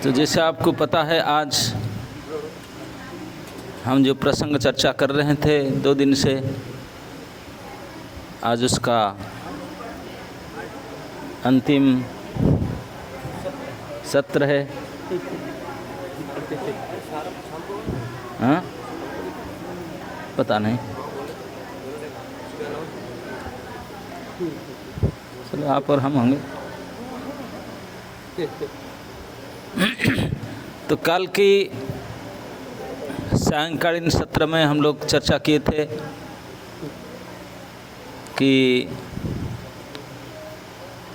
तो जैसे आपको पता है, आज हम जो प्रसंग चर्चा कर रहे थे 2 दिन से, आज उसका अंतिम सत्र है। हाँ, पता नहीं, चलो आप और हम होंगे। तो कल की सायंकालीन सत्र में हम लोग चर्चा किए थे कि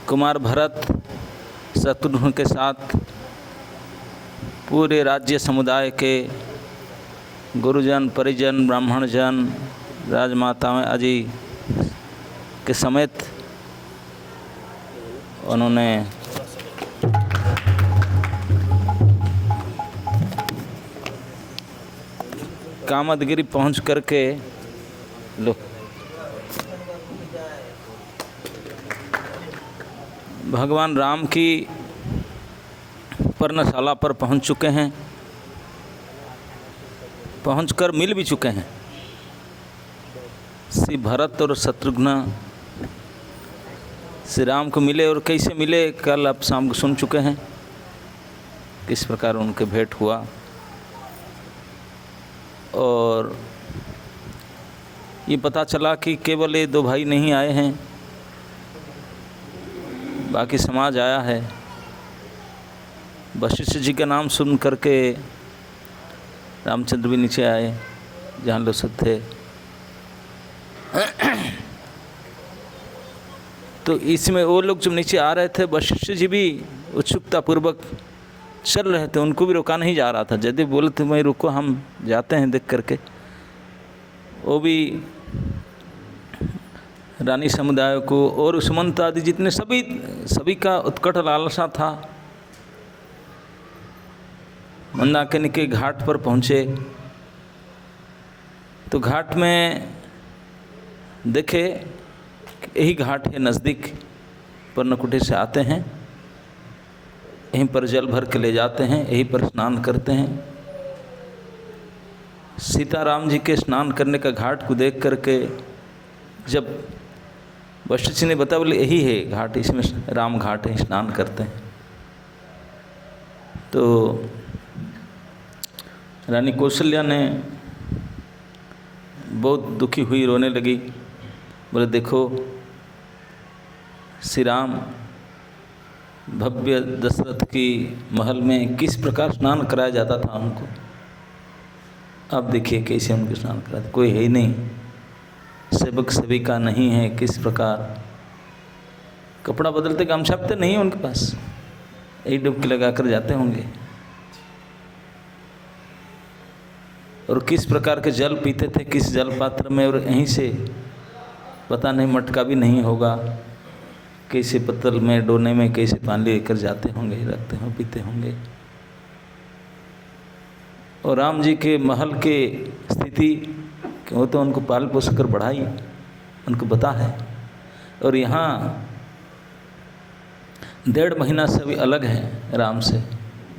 कुमार भरत शत्रुघ्न के साथ पूरे राज्य समुदाय के गुरुजन, परिजन, ब्राह्मणजन, राजमाताएं आदि के समेत उन्होंने कामदगिरी पहुंच करके भगवान राम की पर्णशाला पर पहुंच चुके हैं, पहुंचकर मिल भी चुके हैं। श्री भरत और शत्रुघ्न श्री राम को मिले, और कैसे मिले कल आप शाम को सुन चुके हैं, किस प्रकार उनके भेंट हुआ। और ये पता चला कि केवल ये 2 भाई नहीं आए हैं, बाकी समाज आया है। वशिष्ठ जी का नाम सुन करके रामचंद्र भी नीचे आए जहाँ लोग सब थे। तो इसमें वो लोग जब नीचे आ रहे थे, वशिष्ठ जी भी उत्सुकता पूर्वक चल रहे थे, उनको भी रोका नहीं जा रहा था। यदि बोले थे मैं रुको, हम जाते हैं देख करके। वो भी रानी समुदाय को और सुमंत आदि जितने सभी का उत्कट लालसा था। मंदाकिनी के घाट पर पहुँचे तो घाट में देखे यही घाट है नज़दीक, पर्णकुटी से आते हैं, यहीं पर जल भर के ले जाते हैं, यहीं पर स्नान करते हैं। सीताराम जी के स्नान करने का घाट को देख करके जब वशिष्ठ जी ने बताया, बोले यही है घाट, इसमें राम घाट है, स्नान करते हैं। तो रानी कौशल्या ने बहुत दुखी हुई, रोने लगी। बोले देखो, श्री राम भव्य दशरथ की महल में किस प्रकार स्नान कराया जाता था उनको, अब देखिए कैसे उनको स्नान कराते। कोई है ही नहीं, सेवक सेविका नहीं है, किस प्रकार कपड़ा बदलते, गामछा तो नहीं है उनके पास, यही डुबकी लगा कर जाते होंगे। और किस प्रकार के जल पीते थे, किस जल पात्र में, और यहीं से पता नहीं मटका भी नहीं होगा, कैसे पत्तल में डोने में कैसे पानी लेकर जाते होंगे, रखते होंगे, पीते होंगे। और राम जी के महल के स्थिति, वो तो उनको पाल पोस कर बढ़ाई, उनको पता है। और यहाँ 1.5 महीना से भी अलग है राम से,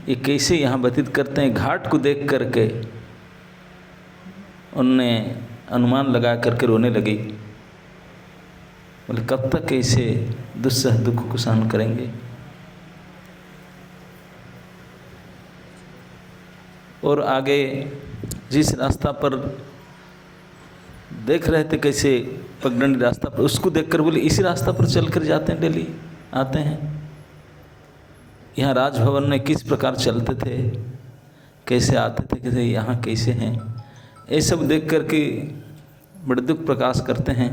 ये कैसे यहाँ व्यतीत करते हैं। घाट को देख करके उनने अनुमान लगा करके रोने लगी। बोले कब तक ऐसे दुस्सह दुख को सहन करेंगे। और आगे जिस रास्ता पर देख रहे थे, कैसे पगडंडी रास्ता पर, उसको देखकर बोले इसी रास्ता पर चल कर जाते हैं, डेली आते हैं। यहाँ राजभवन में किस प्रकार चलते थे, कैसे आते थे, कैसे यहाँ कैसे हैं, ये सब देख कर के बड़े दुख प्रकाश करते हैं।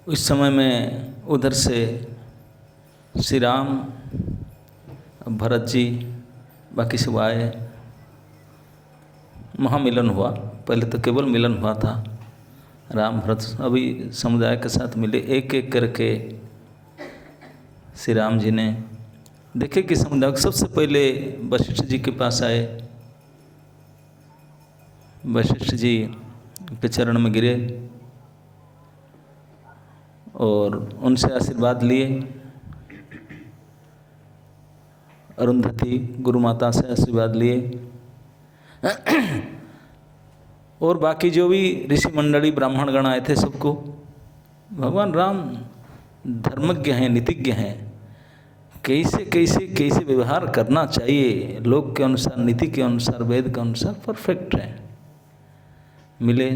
उस समय में उधर से श्री राम, भरत जी, बाकी सब आए, महामिलन हुआ। पहले तो केवल मिलन हुआ था, राम भरत अभी समुदाय के साथ मिले। एक एक करके श्री राम जी ने देखे कि समुदाय सबसे पहले वशिष्ठ जी के पास आए, वशिष्ठ जी के चरण में गिरे और उनसे आशीर्वाद लिए। अरुंधति गुरु माता से आशीर्वाद लिए और बाकी जो भी ऋषि मंडली ब्राह्मण गण आए थे सबको, भगवान राम धर्मज्ञ हैं, नीतिज्ञ हैं, कैसे कैसे कैसे व्यवहार करना चाहिए लोक के अनुसार, नीति के अनुसार, वेद के अनुसार परफेक्ट हैं, मिले।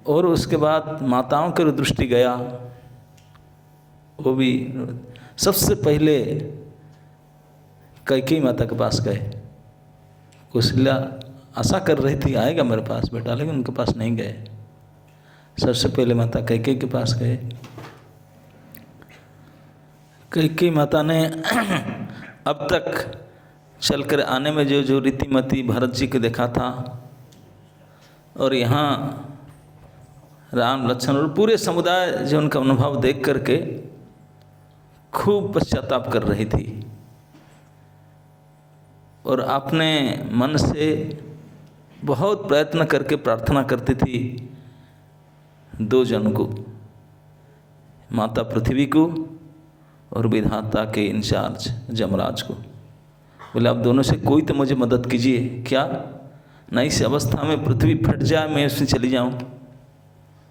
और उसके बाद माताओं की दृष्टि गया, वो भी सबसे पहले कैकेयी माता के पास गए। कौशल्या आशा कर रही थी आएगा मेरे पास बेटा, लेकिन उनके पास नहीं गए। सबसे पहले माता कैकेयी के पास गए। कैकेयी माता ने अब तक चलकर आने में जो जो रीतिमती भरत जी को देखा था, और यहाँ राम लक्ष्मण और पूरे समुदाय जो उनका अनुभव देख करके खूब पश्चाताप कर रही थी, और अपने मन से बहुत प्रयत्न करके प्रार्थना करती थी दो जन को, माता पृथ्वी को और विधाता के इंचार्ज जमराज को। बोले आप दोनों से कोई तो मुझे मदद कीजिए, क्या न इस अवस्था में पृथ्वी फट जाए, मैं उसमें चली जाऊं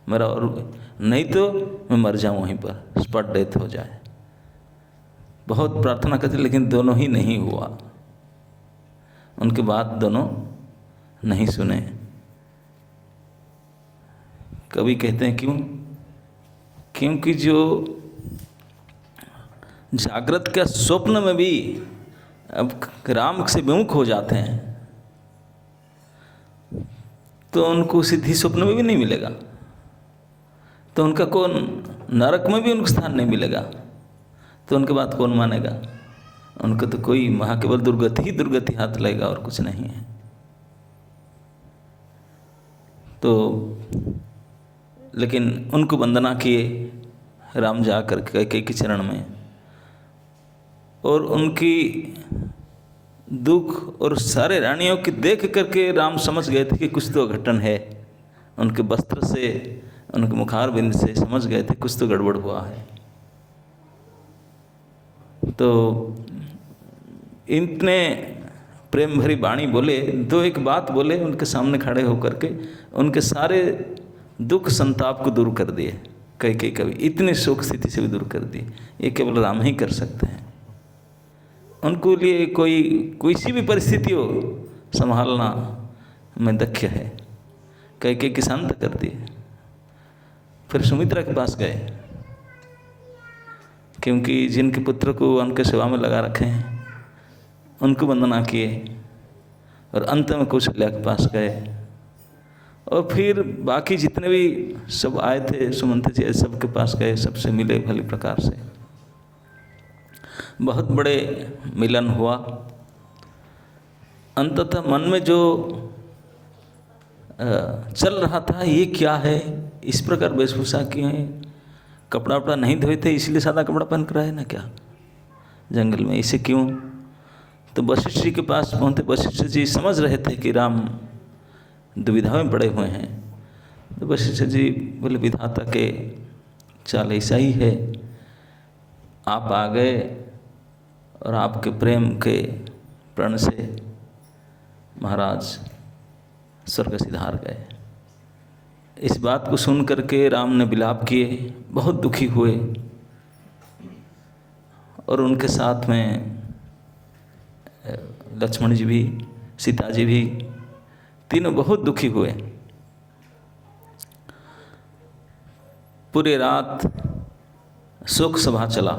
मेरा, और नहीं तो मैं मर जाऊं वहीं पर, स्पॉट डेथ हो जाए। बहुत प्रार्थना करती, लेकिन दोनों ही नहीं हुआ। उनके बाद दोनों नहीं सुने। कवि कहते हैं क्यों? क्योंकि जो जागृत के स्वप्न में भी अब राम से विमुख हो जाते हैं, तो उनको सिद्धि स्वप्न में भी नहीं मिलेगा, तो उनका कौन, नरक में भी उनको स्थान नहीं मिलेगा, तो उनके बाद कौन मानेगा? उनको तो कोई वहाँ केवल दुर्गति ही दुर्गति हाथ लगेगा और कुछ नहीं है। तो लेकिन उनको वंदना किए राम जा कर कैकेयी के चरण में, और उनकी दुख और सारे रानियों की देख करके राम समझ गए थे कि कुछ तो अघटन है। उनके वस्त्र से, उनके मुखार बिंद से समझ गए थे कुछ तो गड़बड़ हुआ है। तो इतने प्रेम भरी वाणी बोले, दो एक बात बोले उनके सामने खड़े होकर के, उनके सारे दुख संताप को दूर कर दिए। कैकेयी कवि इतनी शोक स्थिति से भी दूर कर दिए। ये केवल राम ही कर सकते हैं। उनको लिए कोई सी भी परिस्थिति हो संभालना में दक्ष है। कैकेयी की शांत कर दिए। फिर सुमित्रा के पास गए, क्योंकि जिनके पुत्र को उनके सेवा में लगा रखे हैं उनको वंदना किए, और अंत में कौशल्या के पास गए। और फिर बाकी जितने भी सब आए थे, सुमंत जी सबके पास गए, सबसे मिले भली प्रकार से। बहुत बड़े मिलन हुआ। अंततः मन में जो चल रहा था, ये क्या है, इस प्रकार वेशभूषा किए हैं, कपड़ा वपड़ा नहीं धोए थे इसलिए सादा कपड़ा पहन कर आए ना क्या जंगल में, इसे क्यों? तो वशिष्ठ जी के पास पहुँचे। वशिष्ठ जी समझ रहे थे कि राम दुविधा में पड़े हुए हैं। तो वशिष्ठ जी बोले विधाता के चाल ऐसा ही है, आप आ गए और आपके प्रेम के प्रण से महाराज स्वर्ग सिधार गए। इस बात को सुन करके राम ने विलाप किए, बहुत दुखी हुए, और उनके साथ में लक्ष्मण जी भी, सीता जी भी, तीनों बहुत दुखी हुए। पूरी रात शोक सभा चला,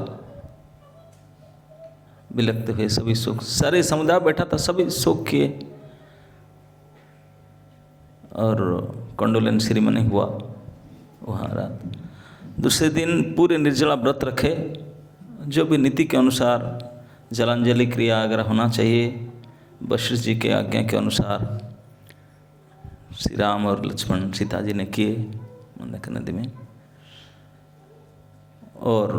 बिलखते हुए सभी शोक, सारे समुदाय बैठा था, सभी शोक किए, और कंडोलेंस सेरेमनी हुआ वहाँ रात। दूसरे दिन पूरे निर्जला व्रत रखे, जो भी नीति के अनुसार जलांजलि क्रिया अगर होना चाहिए वशिष्ठ जी के आज्ञा के अनुसार श्री राम और लक्ष्मण सीता जी ने किए मंदाकिनी नदी में। और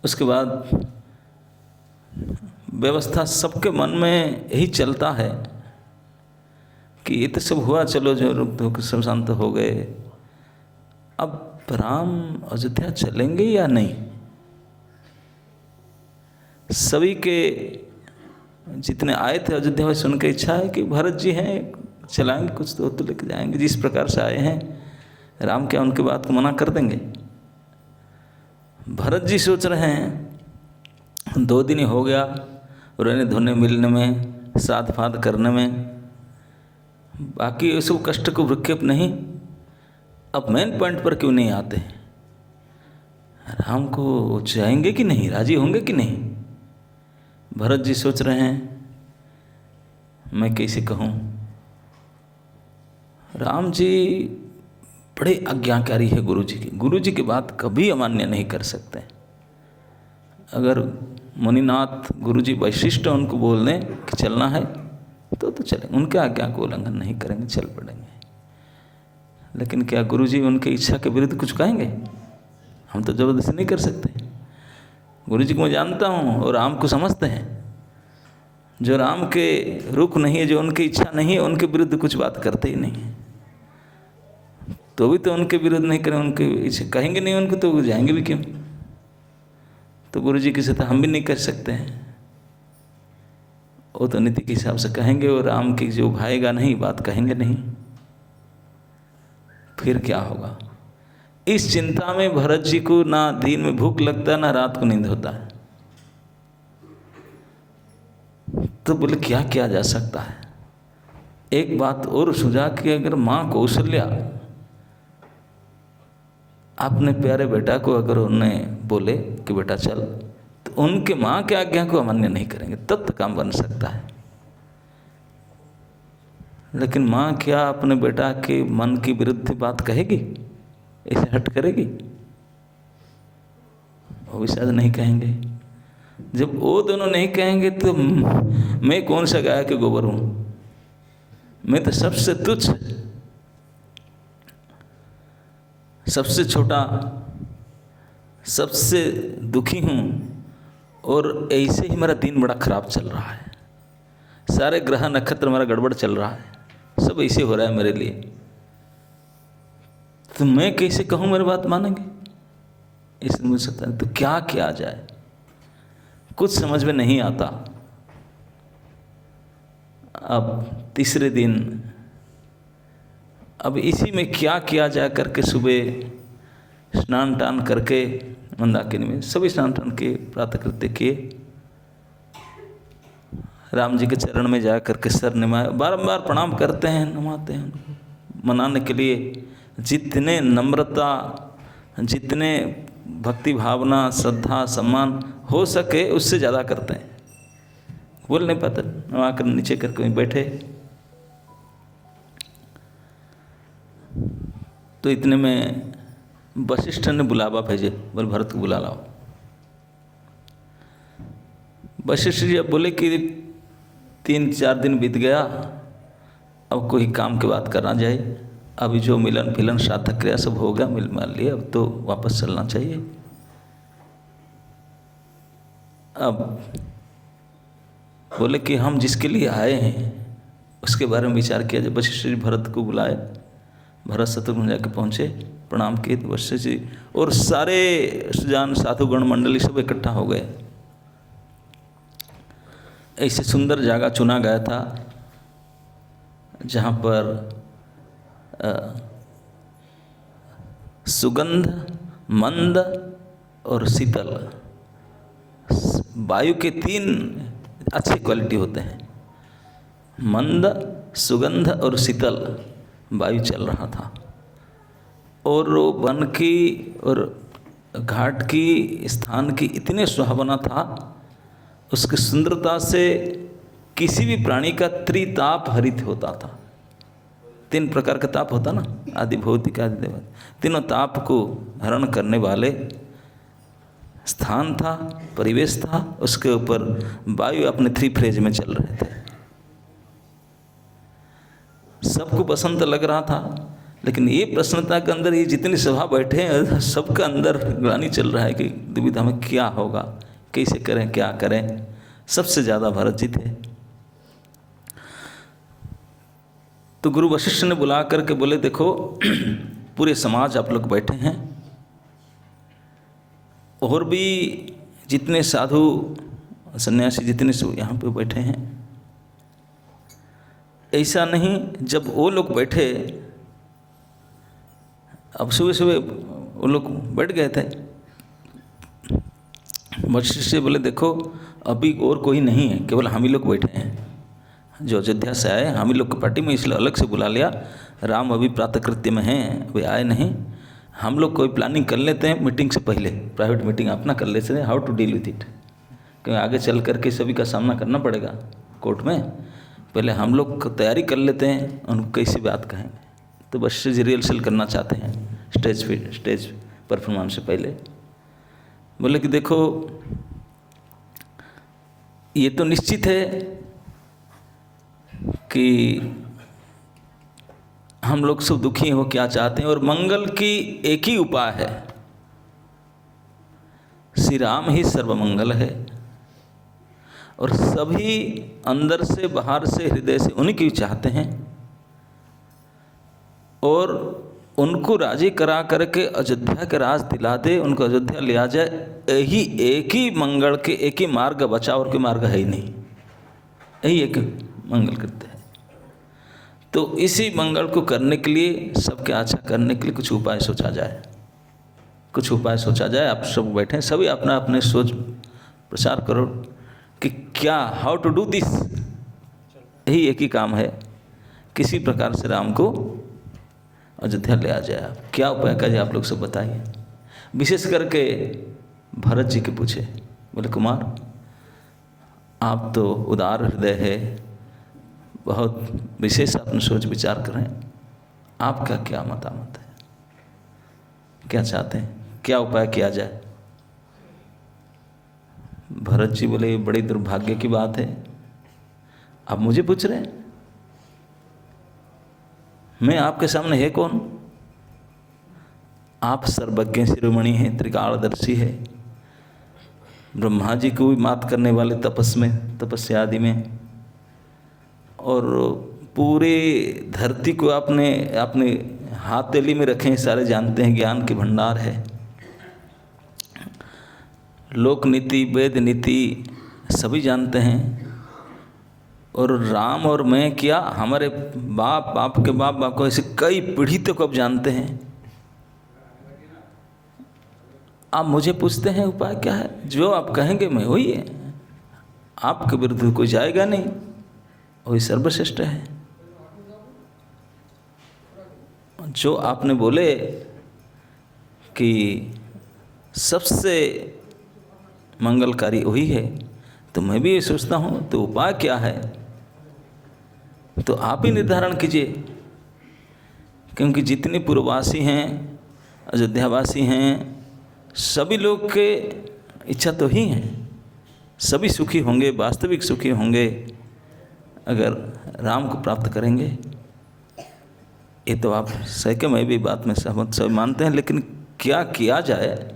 उसके बाद व्यवस्था सबके मन में यही चलता है कि ये तो सब हुआ, चलो जो रुक धुक सब शांत हो गए, अब राम अयोध्या चलेंगे या नहीं, सभी के जितने आए थे अयोध्या में, सुनकर इच्छा है कि भरत जी हैं, चलाएंगे कुछ तो लेके जाएंगे। जिस प्रकार से आए हैं, राम क्या उनकी बात को मना कर देंगे? भरत जी सोच रहे हैं 2 दिन ही हो गया रोने धोने मिलने में, साथ फात करने में, बाकी ये सब कष्ट को भ्रुक्षेप नहीं, अब मेन पॉइंट पर क्यों नहीं आते? राम को चाहेंगे कि नहीं, राजी होंगे कि नहीं? भरत जी सोच रहे हैं मैं कैसे कहूँ, राम जी बड़े आज्ञाकारी है गुरु जी की, गुरु जी की बात कभी अमान्य नहीं कर सकते। अगर मुनिनाथ गुरु जी वशिष्ठ उनको बोल दें कि चलना है तो चलेंगे, उनके आज्ञा को उल्लंघन नहीं करेंगे, चल पड़ेंगे। लेकिन क्या गुरु जी उनकी इच्छा के विरुद्ध कुछ कहेंगे? हम तो जबरदस्ती नहीं कर सकते। गुरु जी को मैं जानता हूँ और राम को समझते हैं। जो राम के रुख नहीं है, जो उनकी इच्छा नहीं है, उनके विरुद्ध कुछ बात करते ही नहीं है। तो भी तो उनके विरुद्ध नहीं करें, उनके इच्छा कहेंगे नहीं उनको, तो जाएंगे भी क्यों? तो गुरु जी की सत्ता हम भी नहीं कर सकते हैं। वो तो नीति के हिसाब से कहेंगे, और राम की जो भाएगा नहीं बात कहेंगे नहीं, फिर क्या होगा? इस चिंता में भरत जी को ना दिन में भूख लगता है, ना रात को नींद होता है। तो बोले क्या किया जा सकता है? एक बात और सुझा कि अगर माँ कौशल्या अपने प्यारे बेटा को अगर उन्हें बोले कि बेटा चल, तो उनके माँ के आज्ञा को अमान्य नहीं करेंगे, तब तक काम बन सकता है। लेकिन माँ क्या अपने बेटा के मन की विरुद्ध बात कहेगी, ऐसे हट करेगी? वो भी शायद नहीं कहेंगे। जब वो दोनों नहीं कहेंगे तो मैं कौन सा गाय के गोबर हूँ? मैं तो सबसे तुच्छ, सबसे छोटा, सबसे दुखी हूँ, और ऐसे ही मेरा दिन बड़ा खराब चल रहा है। सारे ग्रह नक्षत्र मेरा गड़बड़ चल रहा है, सब ऐसे हो रहा है मेरे लिए। तो मैं कैसे कहूँ मेरी बात मानेंगे? इसे मुझे सकता है। तो क्या किया जाए, कुछ समझ में नहीं आता। अब तीसरे दिन, अब इसी में क्या किया जाए करके सुबह स्नान टान करके मंदाकिनी में सभी स्नान टान के प्रातःकृत्य किए, राम जी के चरण में जा करके सर निमाए, बारंबार प्रणाम करते हैं, नमाते हैं उनको मनाने के लिए। जितने नम्रता, जितने भक्ति भावना, श्रद्धा, सम्मान हो सके उससे ज़्यादा करते हैं। बोल नहीं पाते, नवा कर नीचे करके वहीं बैठे। तो इतने में वशिष्ठ ने बुलावा भेजे, बोले भरत को बुला लाओ। वशिष्ठ जी अब बोले कि 3-4 दिन बीत गया, अब कोई काम की बात करना जाए। अभी जो मिलन फिलन श्राद्ध क्रिया सब हो गया, मिल मान लिया, अब तो वापस चलना चाहिए। अब बोले कि हम जिसके लिए आए हैं उसके बारे में विचार किया जाए। वशिष्ठ जी भरत को बुलाए, भरत शत्रुघ्न जाके पहुँचे, प्रणाम किए। तो वशिष्ठ जी और सारे सुजान साधुगण मंडली सब इकट्ठा हो गए। ऐसे सुंदर जगह चुना गया था जहाँ पर सुगंध, मंद और शीतल, वायु के 3 अच्छे क्वालिटी होते हैं। मंद, सुगंध और शीतल वायु चल रहा था, और वो वन की और घाट की, स्थान की इतने सुहावना था, उसकी सुंदरता से किसी भी प्राणी का त्रिताप हरित होता था। 3 प्रकार का ताप होता ना, आदि भौतिक, आदि देव, तीनों ताप को हरण करने वाले स्थान था, परिवेश था। उसके ऊपर वायु अपने 3 फेज में चल रहे थे। सबको बसंत लग रहा था, लेकिन ये प्रसन्नता के अंदर ये जितनी सभा बैठे हैं, सबका अंदर ग्लानि चल रहा है कि दुविधा में क्या होगा, कैसे करें, क्या करें। सबसे ज़्यादा भरत जी थे। तो गुरु वशिष्ठ ने बुला करके बोले, देखो पूरे समाज आप लोग बैठे हैं, और भी जितने साधु सन्यासी जितने से यहाँ पे बैठे हैं, ऐसा नहीं जब वो लोग बैठे, अब सुबह सुबह वो लोग बैठ गए थे, वशिष्ठ से बोले देखो अभी और कोई नहीं है, केवल हम ही लोग बैठे हैं जो अयोध्या से आए, हम ही लोग की पार्टी में, इसलिए अलग से बुला लिया। राम अभी प्रातःकृत्य में हैं, अभी आए नहीं। हम लोग कोई प्लानिंग कर लेते हैं मीटिंग से पहले, प्राइवेट मीटिंग अपना कर लेते हैं, how to deal with it, क्योंकि आगे चल करके सभी का सामना करना पड़ेगा कोर्ट में। पहले हम लोग तैयारी कर लेते हैं, उनको कैसी बात कहेंगे। तो बस रिहर्सल करना चाहते हैं स्टेज परफॉर्मेंस से पहले। बोले कि देखो ये तो निश्चित है कि हम लोग सब दुखी हो क्या चाहते हैं, और मंगल की एक ही उपाय है, श्री राम ही सर्वमंगल है, और सभी अंदर से बाहर से हृदय से उन्हीं की चाहते हैं, और उनको राजी करा करके अयोध्या के राज दिला दे, उनको अयोध्या ले आ जाए। यही एक ही मंगल के एक ही मार्ग बचा, और कोई मार्ग है ही नहीं, यही एक मंगल कृत्य है। तो इसी मंगल को करने के लिए, सबके अच्छा करने के लिए कुछ उपाय सोचा जाए, कुछ उपाय सोचा जाए। आप सब बैठे, सभी अपना अपने सोच प्रचार करो कि क्या, हाउ टू डू दिस। यही एक ही काम है, किसी प्रकार से राम को अयोध्या ले आ जाए। आप क्या उपाय करिए, आप लोग सब बताइए। विशेष करके भरत जी के पूछे, बोले कुमार आप तो उदार हृदय है, बहुत विशेष अपने सोच विचार करें, आपका क्या मतामत है, क्या चाहते हैं, क्या उपाय किया जाए। भरत जी बोले ये बड़ी दुर्भाग्य की बात है, आप मुझे पूछ रहे हैं, मैं आपके सामने है कौन। आप सर्वज्ञ शिरोमणि हैं, त्रिकालदर्शी है, ब्रह्मा जी को भी मात करने वाले तपस्या आदि में, और पूरे धरती को आपने अपने हाथेली में रखे हैं, सारे जानते हैं, ज्ञान के भंडार है। लोक नीति वेद नीति सभी जानते हैं, और राम और मैं क्या, हमारे बाप बाप के बाप बाप को, ऐसे कई पीढ़ी तक अब जानते हैं। आप मुझे पूछते हैं उपाय क्या है, जो आप कहेंगे मैं वही है, आपके विरुद्ध कोई जाएगा नहीं, वही सर्वश्रेष्ठ है। जो आपने बोले कि सबसे मंगलकारी वही है, तो मैं भी ये सोचता हूँ, तो उपाय क्या है तो आप ही निर्धारण कीजिए। क्योंकि जितने पूर्ववासी हैं, अयोध्यावासी हैं, सभी लोग के इच्छा तो ही है, सभी सुखी होंगे, वास्तविक सुखी होंगे अगर राम को प्राप्त करेंगे। ये तो आप सही के, मैं भी बात में सहमत सब मानते हैं, लेकिन क्या किया जाए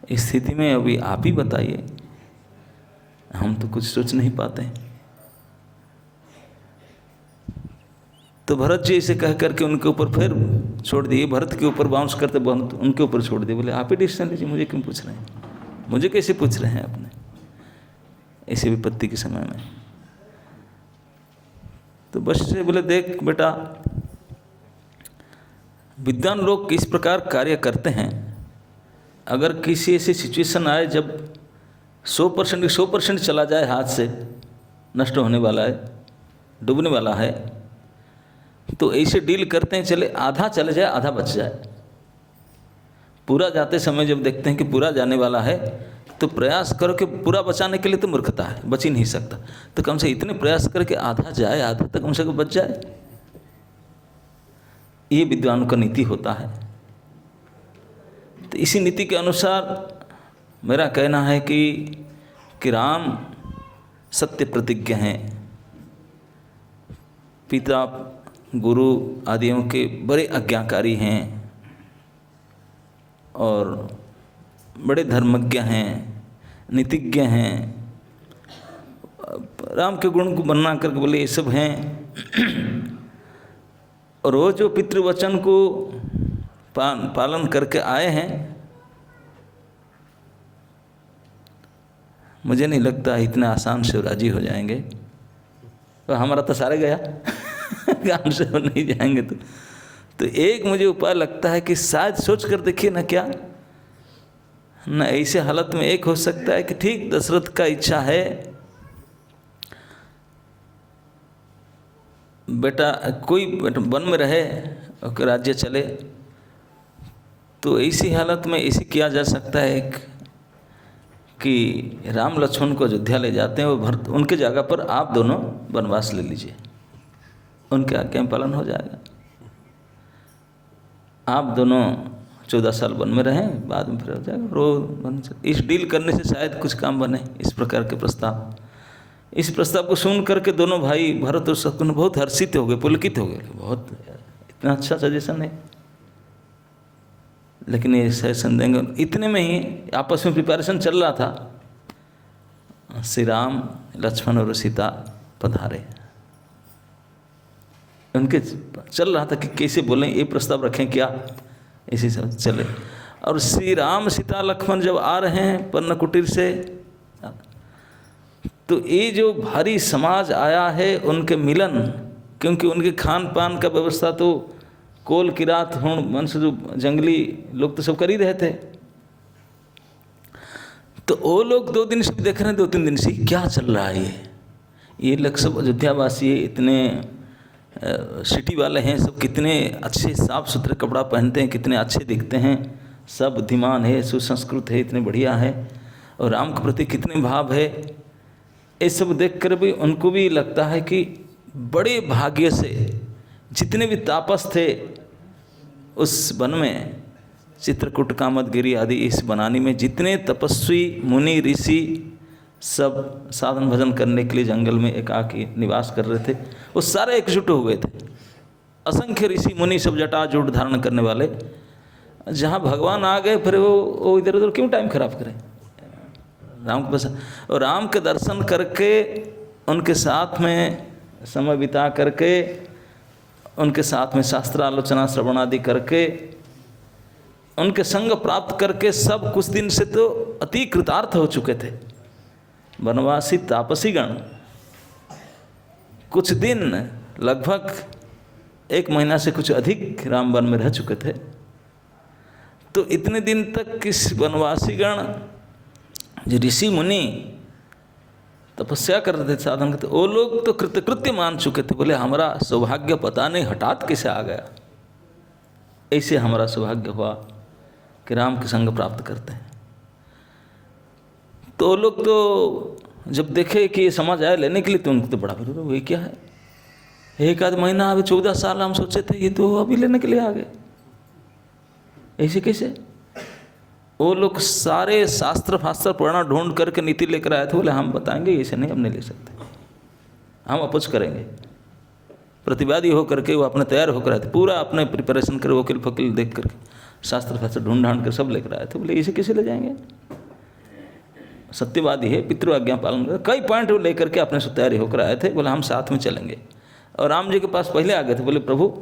इस स्थिति में, अभी आप ही बताइए, हम तो कुछ सोच नहीं पाते। तो भरत जी इसे कह करके उनके ऊपर फिर छोड़ दिए, भरत के ऊपर बाउंस करते उनके ऊपर छोड़ दिए। बोले आप ही डिसीजन लीजिए, मुझे क्यों पूछ रहे हैं, मुझे कैसे पूछ रहे हैं अपने ऐसी विपत्ति के समय में। तो बस से बोले देख बेटा, विद्वान लोग किस प्रकार कार्य करते हैं, अगर किसी ऐसी सिचुएशन आए जब 100% चला जाए, हाथ से नष्ट होने वाला है, डूबने वाला है, तो ऐसे डील करते हैं, चले आधा चले जाए आधा बच जाए। पूरा जाते समय जब देखते हैं कि पूरा जाने वाला है, तो प्रयास करो कि पूरा बचाने के लिए तो मूर्खता है, बच ही नहीं सकता, तो कम से इतने प्रयास करके आधा जाए, आधा तक कम से कम बच जाए। ये विद्वानों का नीति होता है। तो इसी नीति के अनुसार मेरा कहना है कि राम सत्य प्रतिज्ञ हैं, पिता गुरु आदियों के बड़े आज्ञाकारी हैं, और बड़े धर्मज्ञ हैं, नीतिज्ञ हैं। राम के गुण को बना करके बोले ये सब हैं। और वो जो पितृवचन को पालन करके आए हैं, मुझे नहीं लगता इतने आसान से राजी हो जाएंगे। तो हमारा तो सारे गया काम से वो नहीं जाएंगे। तो एक मुझे उपाय लगता है कि शायद सोच कर देखिए ना, क्या न ऐसे हालत में एक हो सकता है कि ठीक दशरथ का इच्छा है बेटा कोई वन में रहे और राज्य चले, तो ऐसी हालत में ऐसे किया जा सकता है कि राम लक्ष्मण को अयोध्या ले जाते हैं और भरत उनके जगह पर आप दोनों वनवास ले लीजिए, उनके आज्ञा में पालन हो जाएगा। आप दोनों 14 साल वन में रहें, बाद में फिर हो जाएगा। रोज इस डील करने से शायद कुछ काम बने। इस प्रकार के प्रस्ताव, इस प्रस्ताव को सुन करके दोनों भाई भरत और शत्रुघ्न बहुत हर्षित हो गए, पुलकित हो गए। बहुत इतना अच्छा सजेशन है, लेकिन ये सजेशन देंगे। इतने में ही आपस में प्रिपरेशन चल रहा था। श्री राम लक्ष्मण और सीता पधारे। उनके चल रहा था कि कैसे बोलें, ये प्रस्ताव रखें क्या, इसी सब चले। और श्री राम सीता लक्ष्मण जब आ रहे हैं पर्ण कुटीर से, तो ये जो भारी समाज आया है उनके मिलन, क्योंकि उनके खान पान का व्यवस्था तो कोल किरात हूण वंश जो जंगली लोग तो सब कर ही रहे थे। तो वो लोग 2 दिन से भी देख रहे हैं, 2-3 दिन से क्या चल रहा है। ये लोग सब अयोध्यावासी इतने सिटी वाले हैं, सब कितने अच्छे साफ सुथरे कपड़ा पहनते हैं, कितने अच्छे दिखते हैं, सब बुद्धिमान है, सुसंस्कृत है, इतने बढ़िया है, और राम के प्रति कितने भाव है। ये सब देख कर भी उनको भी लगता है कि बड़े भाग्य से जितने भी तापस थे उस वन में, चित्रकूट कामदगिरी आदि इस बनानी में जितने तपस्वी मुनि ऋषि सब साधन भजन करने के लिए जंगल में एकाकी निवास कर रहे थे, वो सारे एकजुट हो गए थे। असंख्य ऋषि मुनि सब जटाजूट धारण करने वाले। जहाँ भगवान आ गए फिर वो इधर उधर क्यों टाइम खराब करें, राम के पास। और राम के दर्शन करके उनके साथ में समय बिता करके, उनके साथ में शास्त्र आलोचना श्रवण आदि करके, उनके संग प्राप्त करके सब कुछ दिन से तो अति कृतार्थ हो चुके थे। वनवासी तापसीगण कुछ दिन, लगभग 1 महीना से कुछ अधिक राम वन में रह चुके थे। तो इतने दिन तक किस वनवासीगण जो ऋषि मुनि तपस्या कर रहे थे, साधन करते, वो लोग तो कृतकृत्य मान चुके थे। बोले हमारा सौभाग्य पता नहीं हठात कैसे आ गया, ऐसे हमारा सौभाग्य हुआ कि राम के संग प्राप्त करते हैं। तो लोग तो जब देखे कि ये समझ आया लेने के लिए, तो उनको तो बड़ा विरोध, वही क्या है, 1 आध महीना, अभी 14 साल हम सोचे थे, ये तो अभी लेने के लिए आ गए, ऐसे कैसे। वो लोग सारे शास्त्र फास्त्र पुराना ढूंढ करके नीति लेकर आए थे। बोले हम बताएंगे, ऐसे नहीं, हम नहीं ले सकते, हम अपोज करेंगे। प्रतिवादी होकर के वो अपने तैयार होकर आए थे, पूरा अपने प्रिपरेशन कर, वकील फकील देख करके शास्त्र फास्त्र ढूंढ ढांढ कर सब लेकर आए थे। बोले इसे कैसे ले जाएंगे, सत्यवादी है, पितृ आज्ञा पालन कर, कई पॉइंट वो लेकर के अपने से तैयारी होकर आए थे। बोले हम साथ में चलेंगे। और राम जी के पास पहले आ गए थे। बोले प्रभु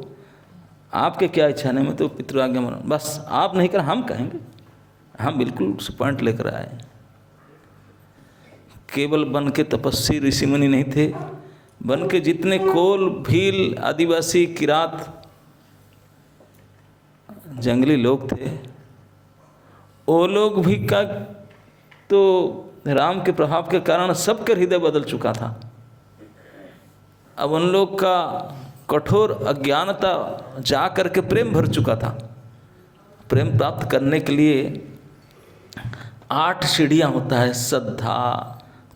आपके क्या इच्छा नहीं, मैं तो पितृ आज्ञा मानो, बस आप नहीं कर हम कहेंगे। हम बिल्कुल पॉइंट लेकर आए। केवल बन के तपस्वी ऋषि मुनि नहीं थे, बन के जितने कोल भील आदिवासी किरात जंगली लोग थे, वो लोग भी का तो राम के प्रभाव के कारण सबके हृदय बदल चुका था। अब उन लोग का कठोर अज्ञानता जा करके प्रेम भर चुका था। प्रेम प्राप्त करने के लिए 8 सीढ़ियाँ होता है, श्रद्धा,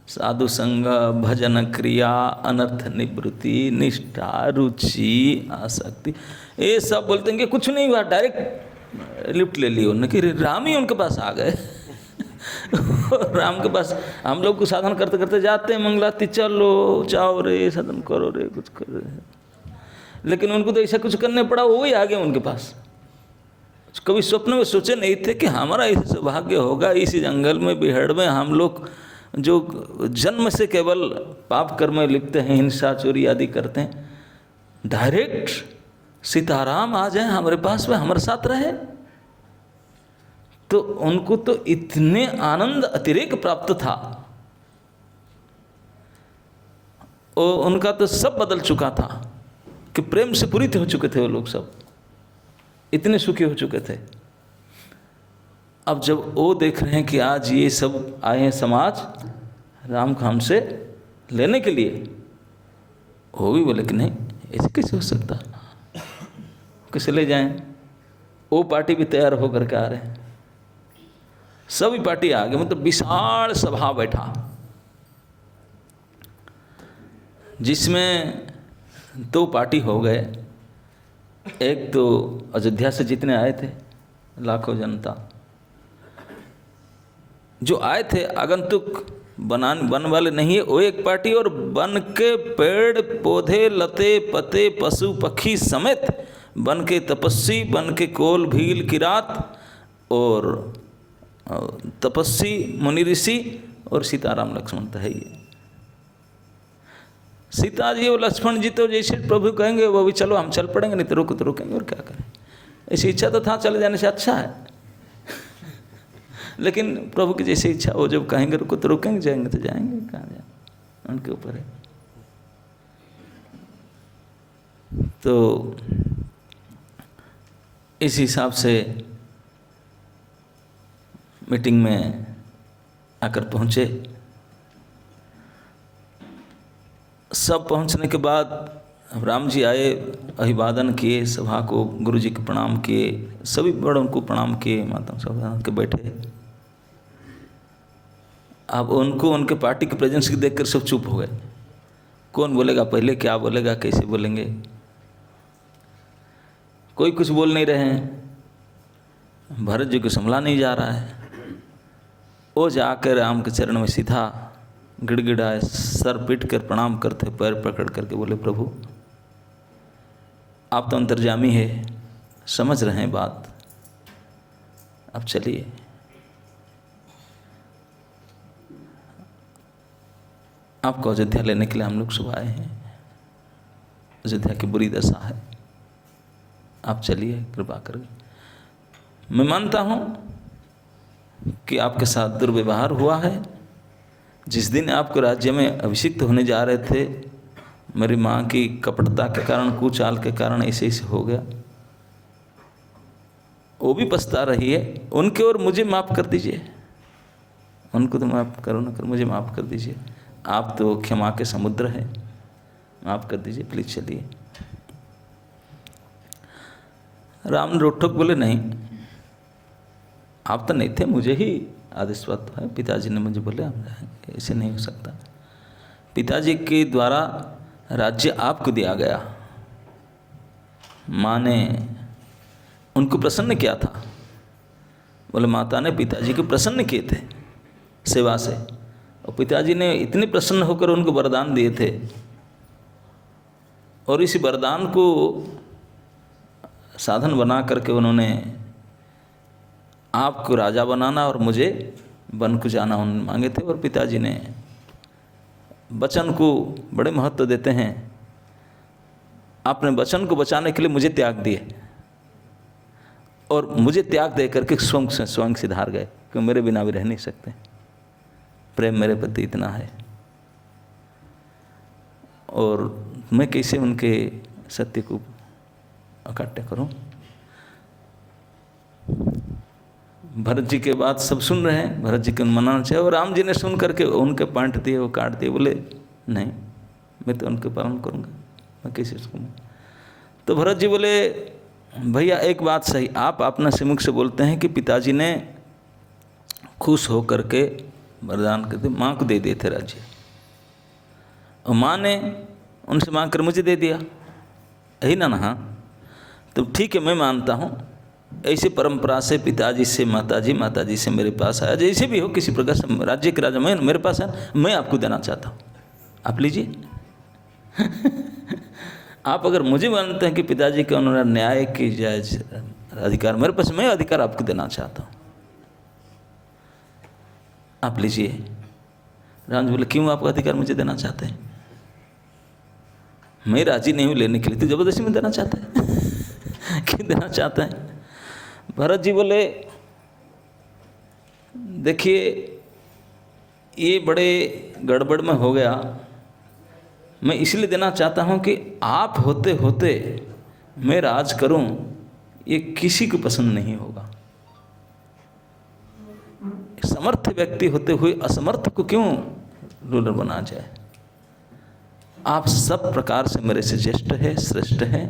साधु संग, भजन क्रिया, अनर्थ निवृत्ति, निष्ठा, रुचि, आसक्ति। ये सब बोलते हैं कि कुछ नहीं हुआ, डायरेक्ट लिफ्ट ले ली उन्होंने कि राम ही उनके पास आ गए। राम के पास हम लोग को साधन करते करते जाते हैं, मंगलाती चलो जाओ रे साधन करो रे कुछ करो रे, लेकिन उनको तो ऐसा कुछ करने पड़ा, वो ही आ गए उनके पास। कभी स्वप्न में सोचे नहीं थे कि हमारा ऐसे सौभाग्य होगा, इसी जंगल में बिहड़ में हम लोग जो जन्म से केवल पाप कर्म में लिप्त हैं, हिंसा चोरी आदि करते हैं, डायरेक्ट सीताराम आ जाए हमारे पास में, हमारे साथ रहे। तो उनको तो इतने आनंद अतिरेक प्राप्त था और उनका तो सब बदल चुका था कि प्रेम से पूरित हो चुके थे वो लोग, सब इतने सुखी हो चुके थे। अब जब वो देख रहे हैं कि आज ये सब आए हैं समाज राम को हमसे लेने के लिए, वो भी बोले कि नहीं, ऐसे कैसे हो सकता, कैसे ले जाएं। वो पार्टी भी तैयार होकर के आ रहे हैं, सभी पार्टी आ गए, मतलब विशाल सभा बैठा, जिसमें दो पार्टी हो गए। एक तो अयोध्या से जितने आए थे लाखों जनता, जो आए थे आगंतुक वन वाले नहीं है, वो एक पार्टी, और वन के पेड़ पौधे लते पते पशु पक्षी समेत वन के तपस्वी, वन के कोल भील किरात और तपस्वी मुनि ऋषि और सीताराम लक्ष्मण तो है ही। सीता जी और लक्ष्मण जी तो जैसे प्रभु कहेंगे वो भी चलो हम चल पड़ेंगे, नहीं तो रुको तो रुकेंगे, और क्या करें। ऐसी इच्छा तो था, चले जाने से अच्छा है। लेकिन प्रभु की जैसी इच्छा, वो जब कहेंगे रुको तो रुकेंगे, जाएंगे तो जाएंगे, कहाँ जाए, उनके ऊपर है। तो इस हिसाब से मीटिंग में आकर पहुँचे। सब पहुँचने के बाद राम जी आए, अभिवादन किए, सभा को गुरु जी को प्रणाम किए, सभी बड़ों को प्रणाम किए, माता सब के बैठे। अब उनको उनके पार्टी के प्रेजेंस की देखकर सब चुप हो गए। कौन बोलेगा पहले, क्या बोलेगा, कैसे बोलेंगे, कोई कुछ बोल नहीं रहे हैं। भरत जी को संभला नहीं जा रहा है। वो जाकर राम के चरण में सीधा गिड़गिड़ाए, सर पीट कर प्रणाम करते, पैर पकड़ करके बोले प्रभु आप तो अंतर्जामी है, समझ रहे हैं बात, अब चलिए। आपको अयोध्या लेने के लिए हम लोग सुबह आए हैं। अयोध्या की बुरी दशा है, आप चलिए कृपा करके। मैं मानता हूँ कि आपके साथ दुर्व्यवहार हुआ है। जिस दिन आपको राज्य में अभिषिक्त होने जा रहे थे, मेरी माँ की कपटता के कारण, कुचाल के कारण ऐसे ऐसे हो गया। वो भी पछता रही है, उनके और मुझे माफ़ कर दीजिए। उनको तो माफ़ करो न करो, मुझे माफ़ कर दीजिए। आप तो क्षमा के समुद्र हैं, माफ़ कर दीजिए प्लीज़, चलिए। राम रोक टोक बोले नहीं, आप तो नहीं थे, मुझे ही आदेश प्राप्त है, पिताजी ने मुझे बोले हम जाएंगे, ऐसे नहीं हो सकता। पिताजी के द्वारा राज्य आपको दिया गया, माँ ने उनको प्रसन्न किया था। बोले माता ने पिताजी को प्रसन्न किए थे सेवा से, और पिताजी ने इतने प्रसन्न होकर उनको वरदान दिए थे, और इसी वरदान को साधन बना करके उन्होंने आपको राजा बनाना और मुझे वन को जाना उन्होंने मांगे थे। और पिताजी ने वचन को बड़े महत्व देते हैं। आपने वचन को बचाने के लिए मुझे त्याग दिए, और मुझे त्याग दे करके स्वयं सिधार गए कि मेरे बिना भी रह नहीं सकते। प्रेम मेरे प्रति इतना है, और मैं कैसे उनके सत्य को अकाट्य करूं। भरत जी के बात सब सुन रहे हैं, भरत जी को मनाना चाहिए, और राम जी ने सुन करके उनके पॉइंट दिए, वो काट दिए। बोले नहीं, मैं तो उनके पालन करूंगा, मैं कैसे उसको। तो भरत जी बोले भैया एक बात सही, आप अपना से मुख से बोलते हैं कि पिताजी ने खुश हो करके वरदान करते माँ को दे दिए थे राज्य, और माँ ने उनसे मांग कर मुझे दे दिया, यही ना। हाँ तो ठीक है, मैं मानता हूँ ऐसे परंपरा से पिताजी से माताजी, माताजी से मेरे पास आया, जैसे भी हो किसी प्रकार से राज्य के राजा मैं मेरे पास है, मैं आपको देना चाहता हूँ, आप लीजिए। आप अगर मुझे मानते हैं कि पिताजी के अनुसार न्याय की जायज अधिकार मेरे पास, मैं अधिकार आपको देना चाहता हूँ, आप लीजिए। राम जी बोले क्यों आपका अधिकार मुझे देना चाहते हैं? मैं राजी नहीं हूँ लेने के लिए, तो जबरदस्ती में देना चाहता है। क्यों देना चाहता है? भरत जी बोले देखिए ये बड़े गड़बड़ में हो गया, मैं इसलिए देना चाहता हूँ कि आप होते होते मैं राज करूँ, ये किसी को पसंद नहीं होगा। समर्थ व्यक्ति होते हुए असमर्थ को क्यों रूलर बना जाए। आप सब प्रकार से मेरे से ज्येष्ठ है, श्रेष्ठ है,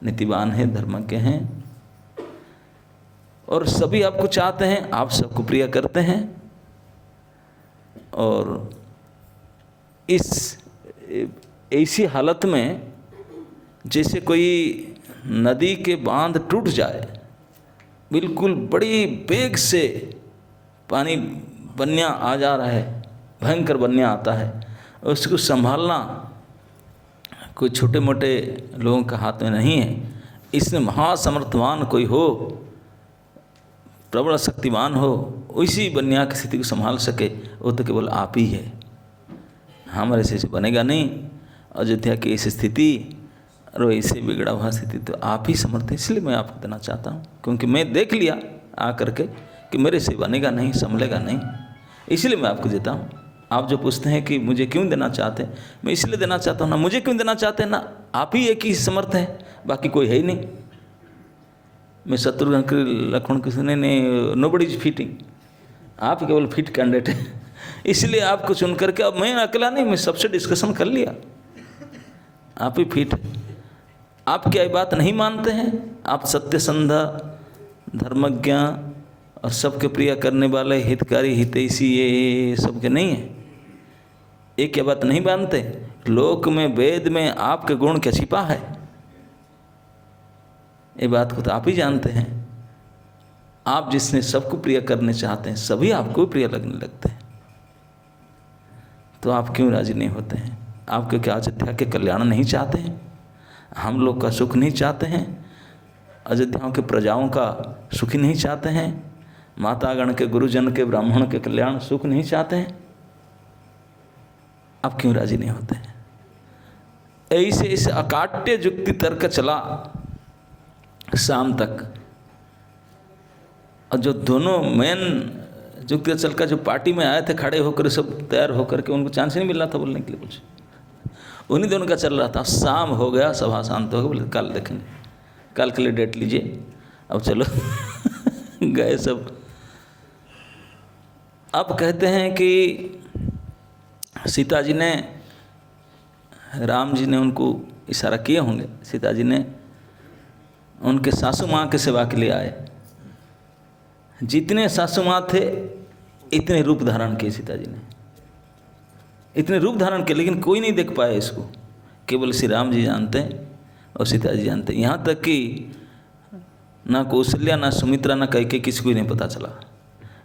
नीतिवान है, धर्मज्ञ हैं, और सभी आपको चाहते हैं, आप सबको प्रिय करते हैं। और इस ऐसी हालत में जैसे कोई नदी के बांध टूट जाए, बिल्कुल बड़ी बेग से पानी बन्या आ जा रहा है, भयंकर बन्या आता है, उसको संभालना कोई छोटे मोटे लोगों के हाथ में नहीं है। इसमें महासमर्थवान कोई हो, प्रबल शक्तिमान हो, उसी बन्या की स्थिति को संभाल सके, वो तो केवल आप ही है। हमारे से बनेगा नहीं। अयोध्या की ऐसी स्थिति और ऐसे बिगड़ा हुआ स्थिति तो आप ही समर्थ हैं। इसलिए मैं आपको देना चाहता हूँ, क्योंकि मैं देख लिया आकर के कि मेरे से बनेगा नहीं, संभलेगा नहीं, इसलिए मैं आपको देता हूँ। आप जो पूछते हैं कि मुझे क्यों देना चाहते हैं, मैं इसलिए देना चाहता हूँ ना मुझे क्यों देना चाहते हैं, ना आप ही एक ही समर्थ है, बाकी कोई है ही नहीं। मैं शत्रुघ्न के लक्ष्मण के सुने नहीं, नोबडी इज फिटिंग, आप केवल फिट कैंडिडेट है। इसलिए आपको चुन करके, अब मैं अकेला नहीं, मैं सबसे डिस्कशन कर लिया, आप ही फिट है। आप क्या बात नहीं मानते हैं? आप सत्यसंधा, धर्मज्ञ और सबके प्रिय करने वाले, हितकारी, हितैषी, ये सबके नहीं है। एक क्या बात नहीं मानते? लोक में, वेद में आपके गुण क्या छिपा है, ये बात को तो आप ही जानते हैं। आप जिसने सबको प्रिय करने चाहते हैं, सभी आपको प्रिय लगने लगते हैं, तो आप क्यों राजी नहीं होते हैं? आपके क्या अयोध्या के कल्याण नहीं चाहते हैं? हम लोग का सुख नहीं चाहते हैं? अयोध्या के प्रजाओं का सुखी नहीं चाहते हैं? मातागण के, गुरुजन के, ब्राह्मण के कल्याण सुख नहीं चाहते हैं? आप क्यों राजी नहीं होते हैं? ऐसे ऐसे अकाट्य युक्ति तर्क चला शाम तक, और जो दोनों मेन युक्ति चल का जो पार्टी में आए थे खड़े होकर, सब तैयार होकर के, उनको चांस नहीं मिल रहा था बोलने के लिए कुछ, उन्हीं दोनों का चल रहा था। शाम हो गया, सभा शांत हो गई, बोले कल देखेंगे, कल के लिए डेट लीजिए, अब चलो। गए सब। अब कहते हैं कि सीता जी ने, राम जी ने उनको इशारा किए होंगे, सीता जी ने उनके सासू माँ के सेवा के लिए आए। जितने सासू माँ थे इतने रूप धारण किए सीता जी ने, इतने रूप धारण किए, लेकिन कोई नहीं देख पाया इसको, केवल श्री राम जी जानते हैं और सीता जी जानते हैं। यहाँ तक कि ना कौशल्या, ना सुमित्रा, ना कैकेयी, किसी को नहीं पता चला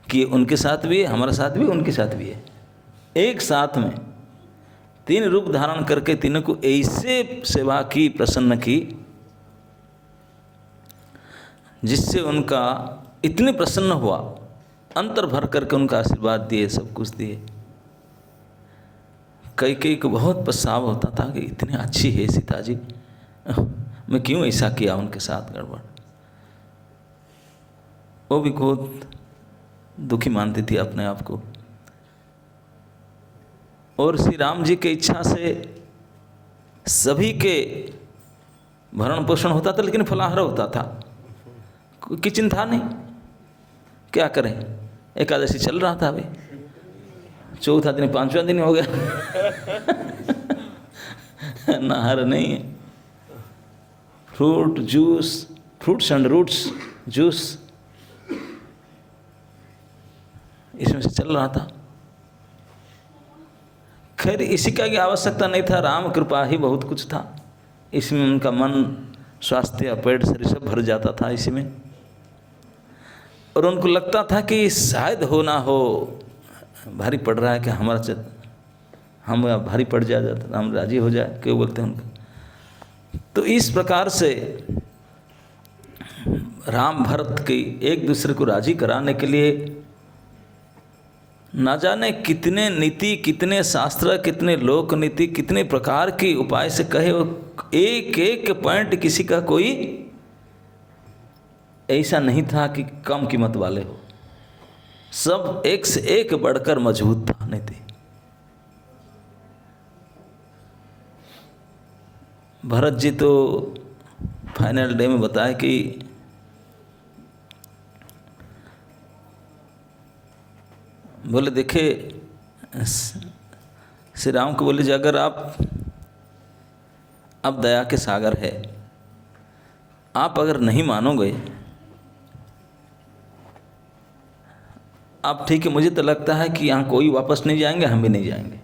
कि उनके साथ भी है, हमारे साथ भी, उनके साथ भी है। एक साथ में तीन रूप धारण करके तीनों को ऐसे सेवा की, प्रसन्न की, जिससे उनका इतने प्रसन्न हुआ, अंतर भर करके उनका आशीर्वाद दिए, सब कुछ दिए। कैकेयी को बहुत पछतावा होता था कि इतनी अच्छी है सीता जी, मैं क्यों ऐसा किया उनके साथ गड़बड़। वो भी बहुत दुखी मानती थी अपने आप को। और श्री राम जी की इच्छा से सभी के भरण पोषण होता था, लेकिन फलाहार होता था, कोई चिंता नहीं। क्या करें, एकादशी चल रहा था, अभी चौथा दिन, पांचवा दिन हो गया। नहर नहीं है, fruit juice, fruits and roots juice, इसमें से चल रहा था। खैर इसी का की आवश्यकता नहीं था, राम कृपा ही बहुत कुछ था। इसमें उनका मन, स्वास्थ्य, पेट, शरीर सब भर जाता था इसी में। और उनको लगता था कि शायद हो ना हो, भारी पड़ रहा है कि हमारा हम भारी पड़ जाए, हम राजी हो जाए, क्यों बोलते हैं उनको। तो इस प्रकार से राम भरत की एक दूसरे को राजी कराने के लिए ना जाने कितने नीति, कितने शास्त्र, कितने लोक नीति, कितने प्रकार की उपाय से कहे, एक एक पॉइंट किसी का कोई ऐसा नहीं था कि कम कीमत वाले हो, सब एक से एक बढ़कर मजबूत था नीति। भरत जी तो फाइनल डे में बताए कि बोले देखे, श्री राम को बोले जी अगर आप दया के सागर है, आप अगर नहीं मानोगे, आप ठीक है, मुझे तो लगता है कि यहाँ कोई वापस नहीं जाएंगे, हम भी नहीं जाएंगे।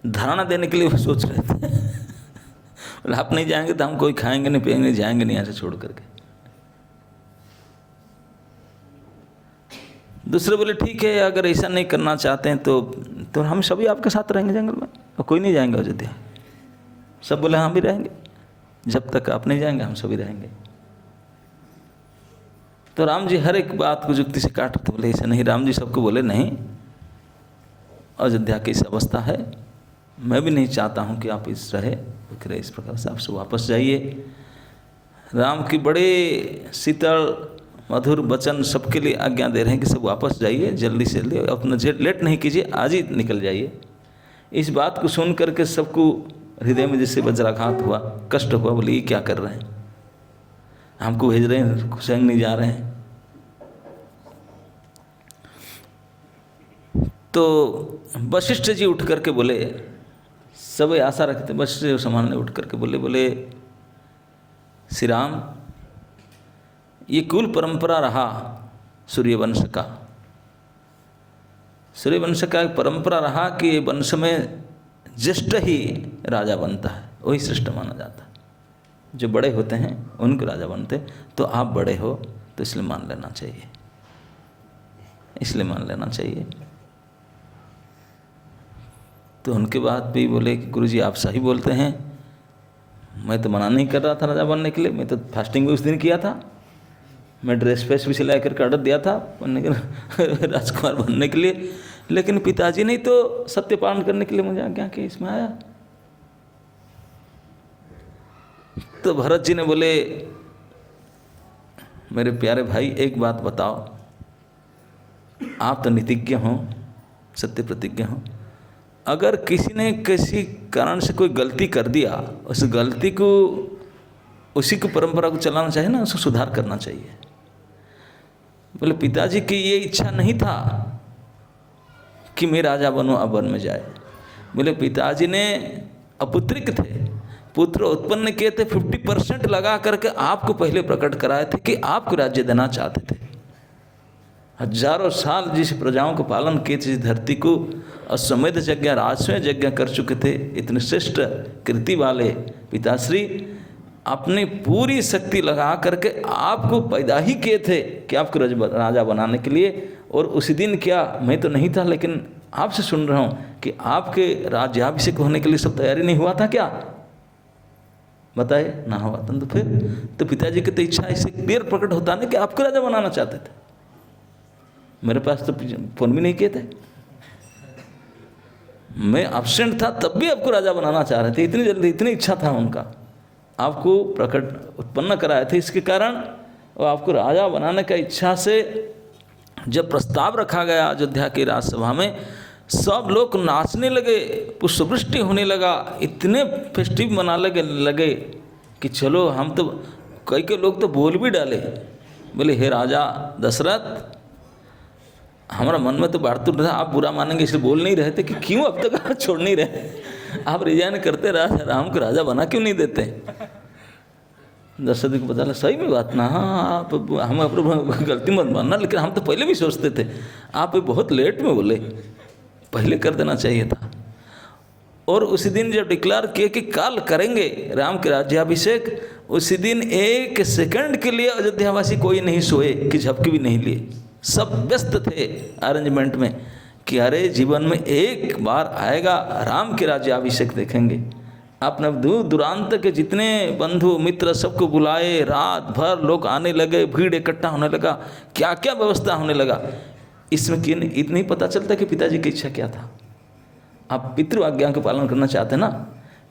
धारणा देने के लिए वो सोच रहे थे बोले आप नहीं जाएंगे तो हम कोई खाएंगे नहीं पिएंगे, जाएंगे नहीं यहाँ से छोड़ करके। दूसरे बोले ठीक है, अगर ऐसा नहीं करना चाहते हैं तो हम सभी आपके साथ रहेंगे जंगल में, और कोई नहीं जाएंगे अयोध्या। सब बोले हम भी रहेंगे, जब तक आप नहीं जाएंगे हम सभी रहेंगे। तो राम जी हर एक बात को जुक्ति से काटते, बोले ऐसा नहीं। राम जी सबको बोले नहीं, अयोध्या की इस अवस्था है, मैं भी नहीं चाहता हूँ कि आप इस प्रकार से आप सब वापस जाइए। राम की बड़े शीतल मधुर वचन सबके लिए आज्ञा दे रहे हैं कि सब वापस जाइए, जल्दी से जल्दी, अपना लेट नहीं कीजिए, आज ही निकल जाइए। इस बात को सुन करके सबको हृदय में जैसे वज्राघात हुआ, कष्ट हुआ। बोले ये क्या कर रहे हैं, हमको भेज रहे हैं, स्वयं नहीं जा रहे हैं। तो वशिष्ठ जी उठ करके बोले, सब आशा रखते, वशिष्ठ जी संभालने उठ करके बोले श्री राम, ये कुल परंपरा रहा सूर्यवंश का। सूर्यवंश का एक परंपरा रहा कि ये वंश में ज्येष्ठ ही राजा बनता है, वही श्रेष्ठ माना जाता है। जो बड़े होते हैं उनको राजा बनते, तो आप बड़े हो तो इसलिए मान लेना चाहिए, इसलिए मान लेना चाहिए। तो उनके बाद भी बोले कि गुरुजी आप सही बोलते हैं, मैं तो मना नहीं कर रहा था राजा बनने के लिए, मैं तो फास्टिंग भी उस दिन किया था, मैं ड्रेस फेस भी सिला करके ऑर्डर दिया था बनने के राजकुमार बनने के लिए, लेकिन पिताजी ने तो सत्य पालन करने के लिए मुझे आज्ञा की, इसमें आया। तो भरत जी ने बोले मेरे प्यारे भाई एक बात बताओ, आप तो नीतिज्ञ हो, सत्य प्रतिज्ञ हो, अगर किसी ने किसी कारण से कोई गलती कर दिया, उस गलती को उसी को परंपरा को चलाना चाहिए ना, उसको सुधार करना चाहिए। बोले पिताजी की ये इच्छा नहीं था कि मैं राजा बनूं, अब वन में जाए। बोले पिताजी ने अपुत्रिक थे, पुत्र उत्पन्न किए थे, 50% लगा करके आपको पहले प्रकट कराए थे कि आपको राज्य देना चाहते थे। हजारों साल जिस प्रजाओं को पालन किए थे, धरती को अश्वमेध यज्ञ, राजस्व यज्ञ कर चुके थे, इतने श्रेष्ठ कृति वाले पिताश्री अपनी पूरी शक्ति लगा करके आपको पैदा ही किए थे कि आपको राजा बनाने के लिए। और उसी दिन क्या, मैं तो नहीं था लेकिन आपसे सुन रहा हूँ कि आपके राज्याभिषेक होने के लिए सब तैयारी नहीं हुआ था क्या? बताए ना हुआ था। तो फिर तो पिताजी की तो इच्छा इससे क्लियर प्रकट होता ना कि आपको राजा बनाना चाहते थे। मेरे पास तो फोन भी नहीं किए थे, मैं एब्सेंट था तब भी आपको राजा बनाना चाह रहे थे, इतनी जल्दी, इतनी इच्छा था उनका, आपको प्रकट उत्पन्न कराए थे। इसके कारण और आपको राजा बनाने का इच्छा से जब प्रस्ताव रखा गया अयोध्या की राजसभा में, सब लोग नाचने लगे, पुष्पवृष्टि होने लगा, इतने फेस्टिव मनाने लगे कि चलो हम तो, कई लोग तो बोल भी डाले, बोले हे राजा दशरथ, हमारा मन में तो बारतुर था, आप बुरा मानेंगे इसलिए बोल नहीं रहे थे कि क्यों अब तक आप छोड़ नहीं रहे, आप रिजाइन करते राजा राम को राजा बना क्यों नहीं देते। दशरथ को पता लगा सही में बात ना, हाँ आप हम अपनी गलती मत मानना, लेकिन हम तो पहले भी सोचते थे, आप बहुत लेट में बोले, पहले कर देना चाहिए था। और उसी दिन जब डिक्लेयर किए कि काल करेंगे राम के राज्याभिषेक, उसी दिन एक सेकंड के लिए अयोध्यावासी कोई नहीं सोए कि झपकी भी नहीं लिए, सब व्यस्त थे अरेंजमेंट में कि अरे जीवन में एक बार आएगा राम के राज्याभिषेक देखेंगे। अपने दूर दूरांत के जितने बंधु मित्र सबको बुलाए, रात भर लोग आने लगे, भीड़ इकट्ठा होने लगा, क्या क्या व्यवस्था होने लगा। इसमें कि इतना ही पता चलता कि पिताजी की इच्छा क्या था। आप पितृ आज्ञा का पालन करना चाहते हैं ना,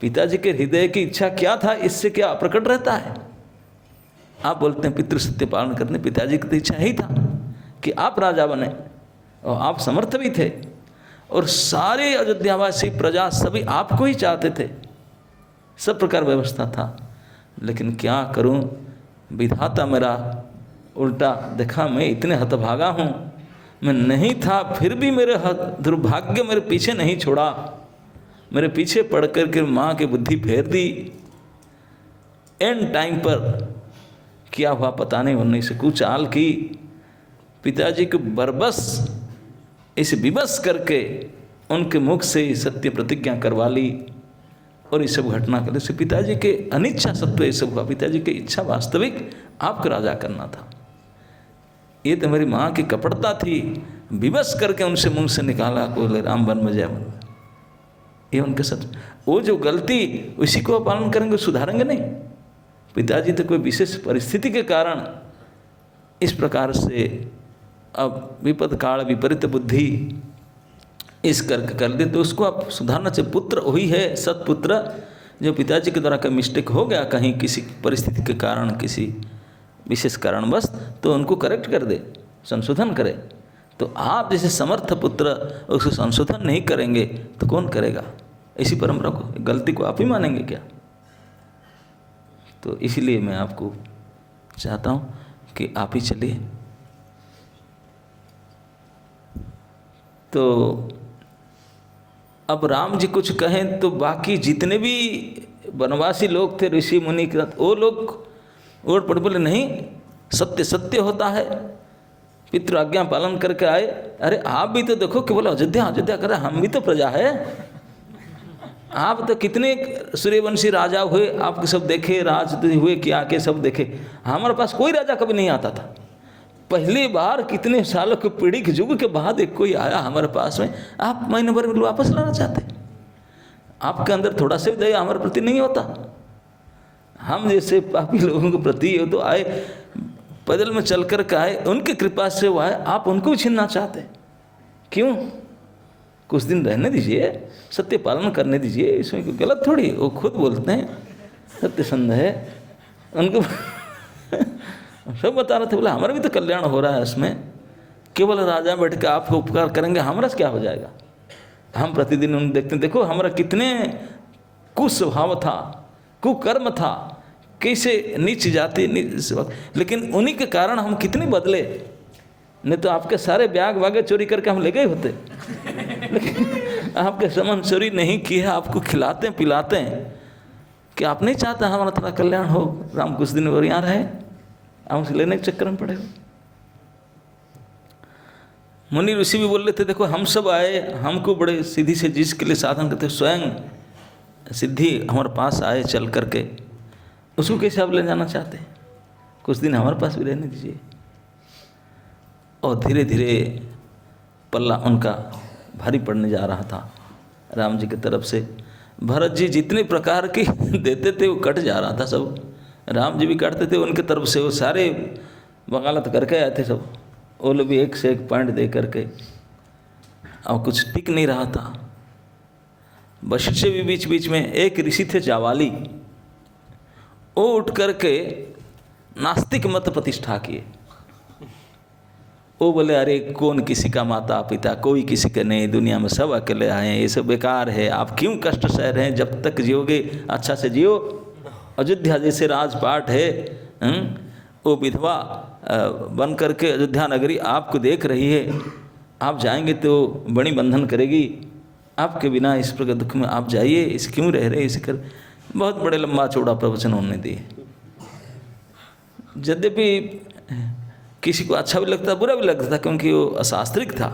पिताजी के हृदय की इच्छा क्या था, इससे क्या प्रकट रहता है। आप बोलते हैं पितृ सत्य पालन करने, पिताजी की तो इच्छा ही था कि आप राजा बने, और आप समर्थ भी थे, और सारे अयोध्यावासी प्रजा सभी आपको ही चाहते थे सब प्रकार व्यवस्था था, लेकिन क्या करूं, विधाता मेरा उल्टा देखा। मैं इतने हतभागा हूँ, मैं नहीं था फिर भी मेरे दुर्भाग्य मेरे पीछे नहीं छोड़ा, मेरे पीछे पड़ कर के माँ की बुद्धि फेर दी। एंड टाइम पर क्या हुआ पता नहीं, उन्होंने से कुछ चाल की, पिताजी को बरबस इसे विवश करके उनके मुख से सत्य प्रतिज्ञा करवा ली। और ये सब घटना करे से पिताजी के अनिच्छा सत्व ये सब हुआ। पिताजी की इच्छा वास्तविक आपको राजा करना था, ये तो मेरी माँ की कपटता थी, विवश करके उनसे मुंह से निकाला, बोले राम वन में जय वन। ये उनके सच, वो जो गलती उसी को पालन करेंगे, सुधारेंगे नहीं। पिताजी तो कोई विशेष परिस्थिति के कारण इस प्रकार से अब विपद काल विपरीत बुद्धि इस कर दे, तो उसको आप सुधारना चाहिए। पुत्र वही है सत्पुत्र, जो पिताजी के द्वारा का मिस्टेक हो गया कहीं किसी परिस्थिति के कारण, किसी विशेष कारणवश, तो उनको करेक्ट कर दे, संशोधन करे। तो आप जैसे समर्थ पुत्र उसको संशोधन नहीं करेंगे तो कौन करेगा? इसी परंपरा को, गलती को आप ही मानेंगे क्या? तो इसीलिए मैं आपको चाहता हूँ कि आप ही चलिए। तो अब राम जी कुछ कहें तो बाकी जितने भी वनवासी लोग थे, ऋषि मुनि के, वो लोग ओढ़ पड़ बोले नहीं, सत्य सत्य होता है, पितृ आज्ञा पालन करके आए। अरे आप भी तो देखो कि बोला अयोध्या अयोध्या कर, हम भी तो प्रजा है। आप तो कितने सूर्यवंशी राजा हुए, आपके सब देखे, राज हुए क्या के सब देखे। हमारे पास कोई राजा कभी नहीं आता था, पहली बार कितने सालों के पीढ़ी के युग के बाद एक कोई आया हमारे पास में। आप महीने भर में वापस लाना चाहते, आपके अंदर थोड़ा सा दया हमारे प्रति नहीं होता। हम जैसे पापी लोगों के प्रति तो आए, पैदल में चल कर के आए, उनकी कृपा से वो आए, आप उनको भी छीनना चाहते क्यों? कुछ दिन रहने दीजिए, सत्य पालन करने दीजिए, इसमें कोई गलत थोड़ी। वो खुद बोलते हैं सत्यसंध है, उनको सब बता रहे थे, बोला हमारा भी तो कल्याण हो रहा है इसमें, केवल राजा बैठ के आपको उपकार करेंगे, हमारा क्या हो जाएगा? हम प्रतिदिन उन देखते हैं, देखो हमारा कितने कुस्वभाव था, कुकर्म था, कैसे नीच जाति लेकिन उन्हीं के कारण हम कितने बदले। नहीं तो आपके सारे ब्याग वागे चोरी करके हम ले गए होते, लेकिन आपके समान चोरी नहीं की है, आपको खिलाते हैं पिलाते हैं कि आप नहीं चाहता हमारा थोड़ा कल्याण हो, राम कुछ दिन और यहाँ रहे, हम उसे लेने के चक्कर में पड़े हो। मुनि ऋषि भी बोल रहे थे, देखो हम सब आए, हमको बड़े सीधी से जिसके लिए साधन करते, स्वयं सिद्धि हमारे पास आए चल करके, उसको कैसे आप ले जाना चाहते हैं? कुछ दिन हमारे पास भी रहने दीजिए। और धीरे धीरे पल्ला उनका भारी पड़ने जा रहा था राम जी की तरफ से। भरत जी जितने प्रकार के देते थे वो कट जा रहा था सब, राम जी भी काटते थे उनके तरफ से, वो सारे वकालत करके आए थे सब, वो लोग भी एक से एक पॉइंट दे करके, और कुछ टिक नहीं रहा था। वशिष्ठ भी बीच बीच में, एक ऋषि थे जावाली, वो उठ करके नास्तिक मत प्रतिष्ठा किए। वो बोले अरे कौन किसी का माता पिता, कोई किसी का नहीं, दुनिया में सब अकेले आए हैं, ये सब बेकार है, आप क्यों कष्ट सह रहे हैं? जब तक जियोगे अच्छा से जियो। अयोध्या जैसे राजपाट है, वो विधवा बन करके अयोध्या नगरी आपको देख रही है, आप जाएंगे तो बड़ी बंधन करेगी, आपके बिना इस प्रकार दुख में आप जाइए, इस क्यों रह रहे इसे कर। बहुत बड़े लंबा चौड़ा प्रवचन उन्होंने दिए। यद्यपि किसी को अच्छा भी लगता बुरा भी लगता था, क्योंकि वो अशास्त्रिक था,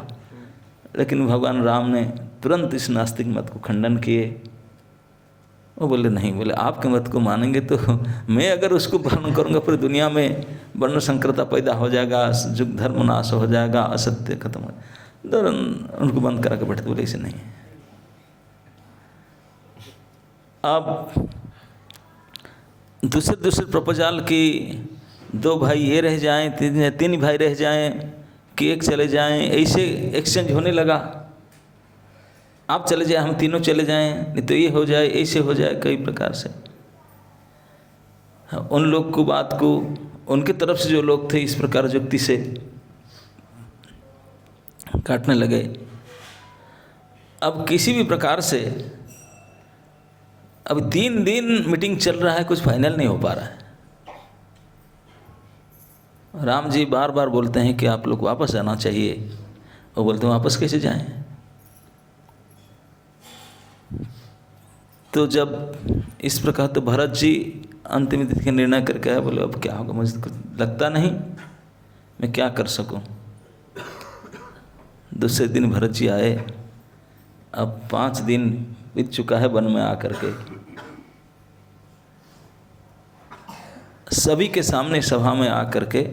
लेकिन भगवान राम ने तुरंत इस नास्तिक मत को खंडन किए। वो बोले नहीं, बोले आपके मत को मानेंगे तो मैं अगर उसको पालन करूँगा पूरी दुनिया में वर्ण संकरता पैदा हो जाएगा, युग धर्म नाश हो जाएगा, असत्य खत्म हो, तो उनको बंद करा के बैठे। बोले ऐसे नहीं है। अब दूसरे प्रपोजल की, दो भाई ये रह जाएं, तीन भाई रह जाएं कि एक चले जाएं, ऐसे एक्सचेंज होने लगा। आप चले जाएं, हम तीनों चले जाएं, नहीं तो ये हो जाए, ऐसे हो जाए, कई प्रकार से। उन लोग को बात को, उनके तरफ से जो लोग थे इस प्रकार युक्ति से काटने लगे। अब किसी भी प्रकार से अब 3 दिन मीटिंग चल रहा है, कुछ फाइनल नहीं हो पा रहा है। राम जी बार बार बोलते हैं कि आप लोग वापस जाना चाहिए, वो बोलते हैं वापस कैसे जाएं। तो जब इस प्रकार, तो भरत जी अंतिम तिथि का निर्णय करके आए, बोले अब क्या होगा, मुझे कुछ लगता नहीं मैं क्या कर सकूं। दूसरे दिन भरत जी आए, अब 5 दिन बीत चुका है वन में आकर के, सभी के सामने सभा में आकर के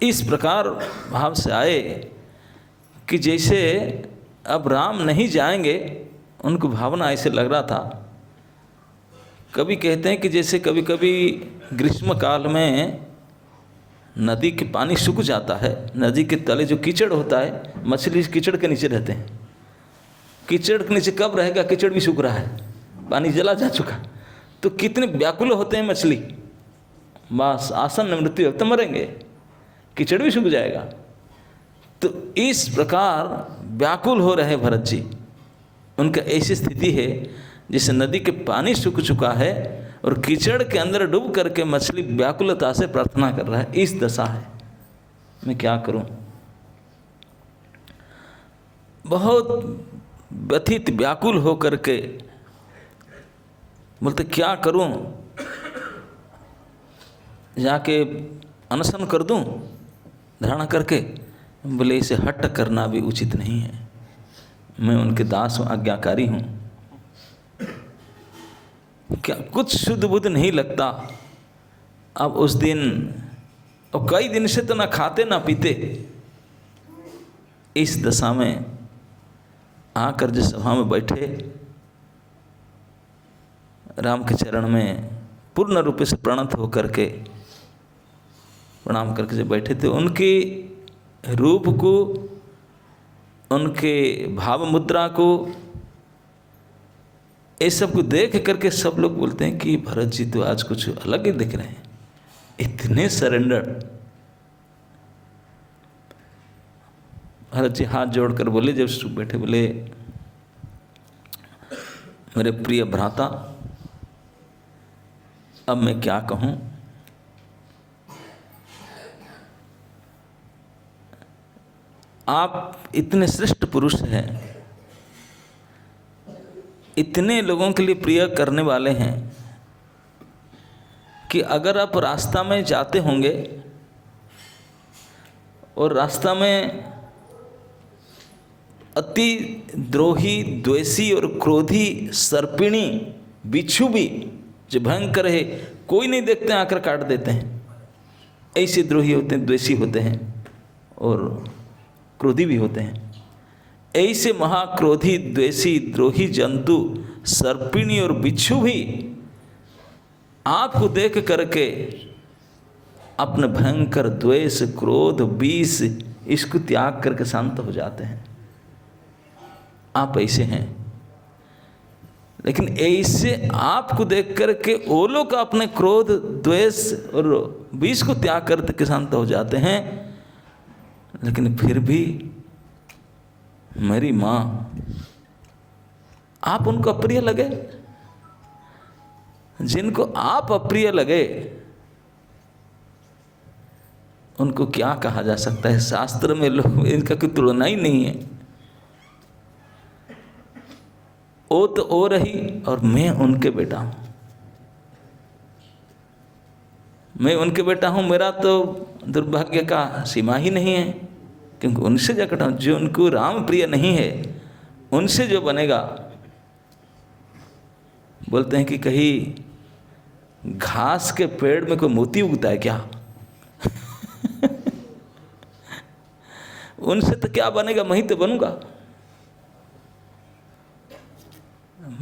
इस प्रकार भाव से आए कि जैसे अब राम नहीं जाएंगे। उनको भावना ऐसे लग रहा था, कभी कहते हैं कि जैसे कभी कभी ग्रीष्म काल में नदी के पानी सूख जाता है, नदी के तले जो कीचड़ होता है, मछली कीचड़ के नीचे रहते हैं। कीचड़ के नीचे कब रहेगा, कीचड़ भी सूख रहा है, पानी जला जा चुका, तो कितने व्याकुल होते हैं मछली, बस आसन मृत्यु अब तो मरेंगे, कीचड़ भी सूख जाएगा। तो इस प्रकार व्याकुल हो रहे भरत जी, उनका ऐसी स्थिति है जैसे नदी के पानी सूख चुका है और कीचड़ के अंदर डूब करके मछली व्याकुलता से प्रार्थना कर रहा है, इस दशा है। मैं क्या करूं, बहुत व्यथित व्याकुल हो करके बोलते क्या करूं, जाके अनशन कर दूं धारणा करके। बोले इसे हट करना भी उचित नहीं है, मैं उनके दास हूँ, आज्ञाकारी हूँ। क्या कुछ शुद्ध बुद्ध नहीं लगता। अब उस दिन, और कई दिन से तो ना खाते ना पीते, इस दशा में आकर जिस सभा में बैठे, राम के चरण में पूर्ण रूप से प्रणत होकर के प्रणाम करके जब बैठे थे, उनके रूप को, उनके भाव मुद्रा को, इस सब को देख करके सब लोग बोलते हैं कि भरत जी तो आज कुछ अलग ही दिख रहे हैं, इतने सरेंडर। भरत जी हाथ जोड़कर बोले, जब बैठे, बोले मेरे प्रिय भ्राता, अब मैं क्या कहूँ। आप इतने श्रेष्ठ पुरुष हैं, इतने लोगों के लिए प्रिय करने वाले हैं कि अगर आप रास्ता में जाते होंगे और रास्ता में अति द्रोही, द्वेषी और क्रोधी सर्पिणी, बिच्छू भी जो भयंकर है, कोई नहीं देखते आकर काट देते हैं, ऐसे द्रोही होते हैं, द्वेषी होते हैं और क्रोधी भी होते हैं। ऐसे महाक्रोधी, द्वेषी, द्रोही जंतु, सर्पिणी और बिच्छू भी आपको देख करके अपने भयंकर द्वेष, क्रोध, विष, इसको त्याग करके शांत हो जाते हैं। आप ऐसे हैं, लेकिन ऐसे आपको देख करके वो लोग अपने क्रोध, द्वेष और विष को त्याग करके शांत हो जाते हैं। लेकिन फिर भी मेरी माँ, आप उनको अप्रिय लगे, जिनको आप अप्रिय लगे उनको क्या कहा जा सकता है। शास्त्र में लोग, इनका कोई तुलना ही नहीं है। वो तो वो रही और मैं उनके बेटा हूँ, मैं उनके बेटा हूँ। मेरा तो दुर्भाग्य का सीमा ही नहीं है, क्योंकि उनसे जकटा हूँ। जो उनको राम प्रिय नहीं है, उनसे जो बनेगा, बोलते हैं कि कहीं घास के पेड़ में कोई मोती उगता है क्या? उनसे तो क्या बनेगा, मैं ही तो बनूंगा।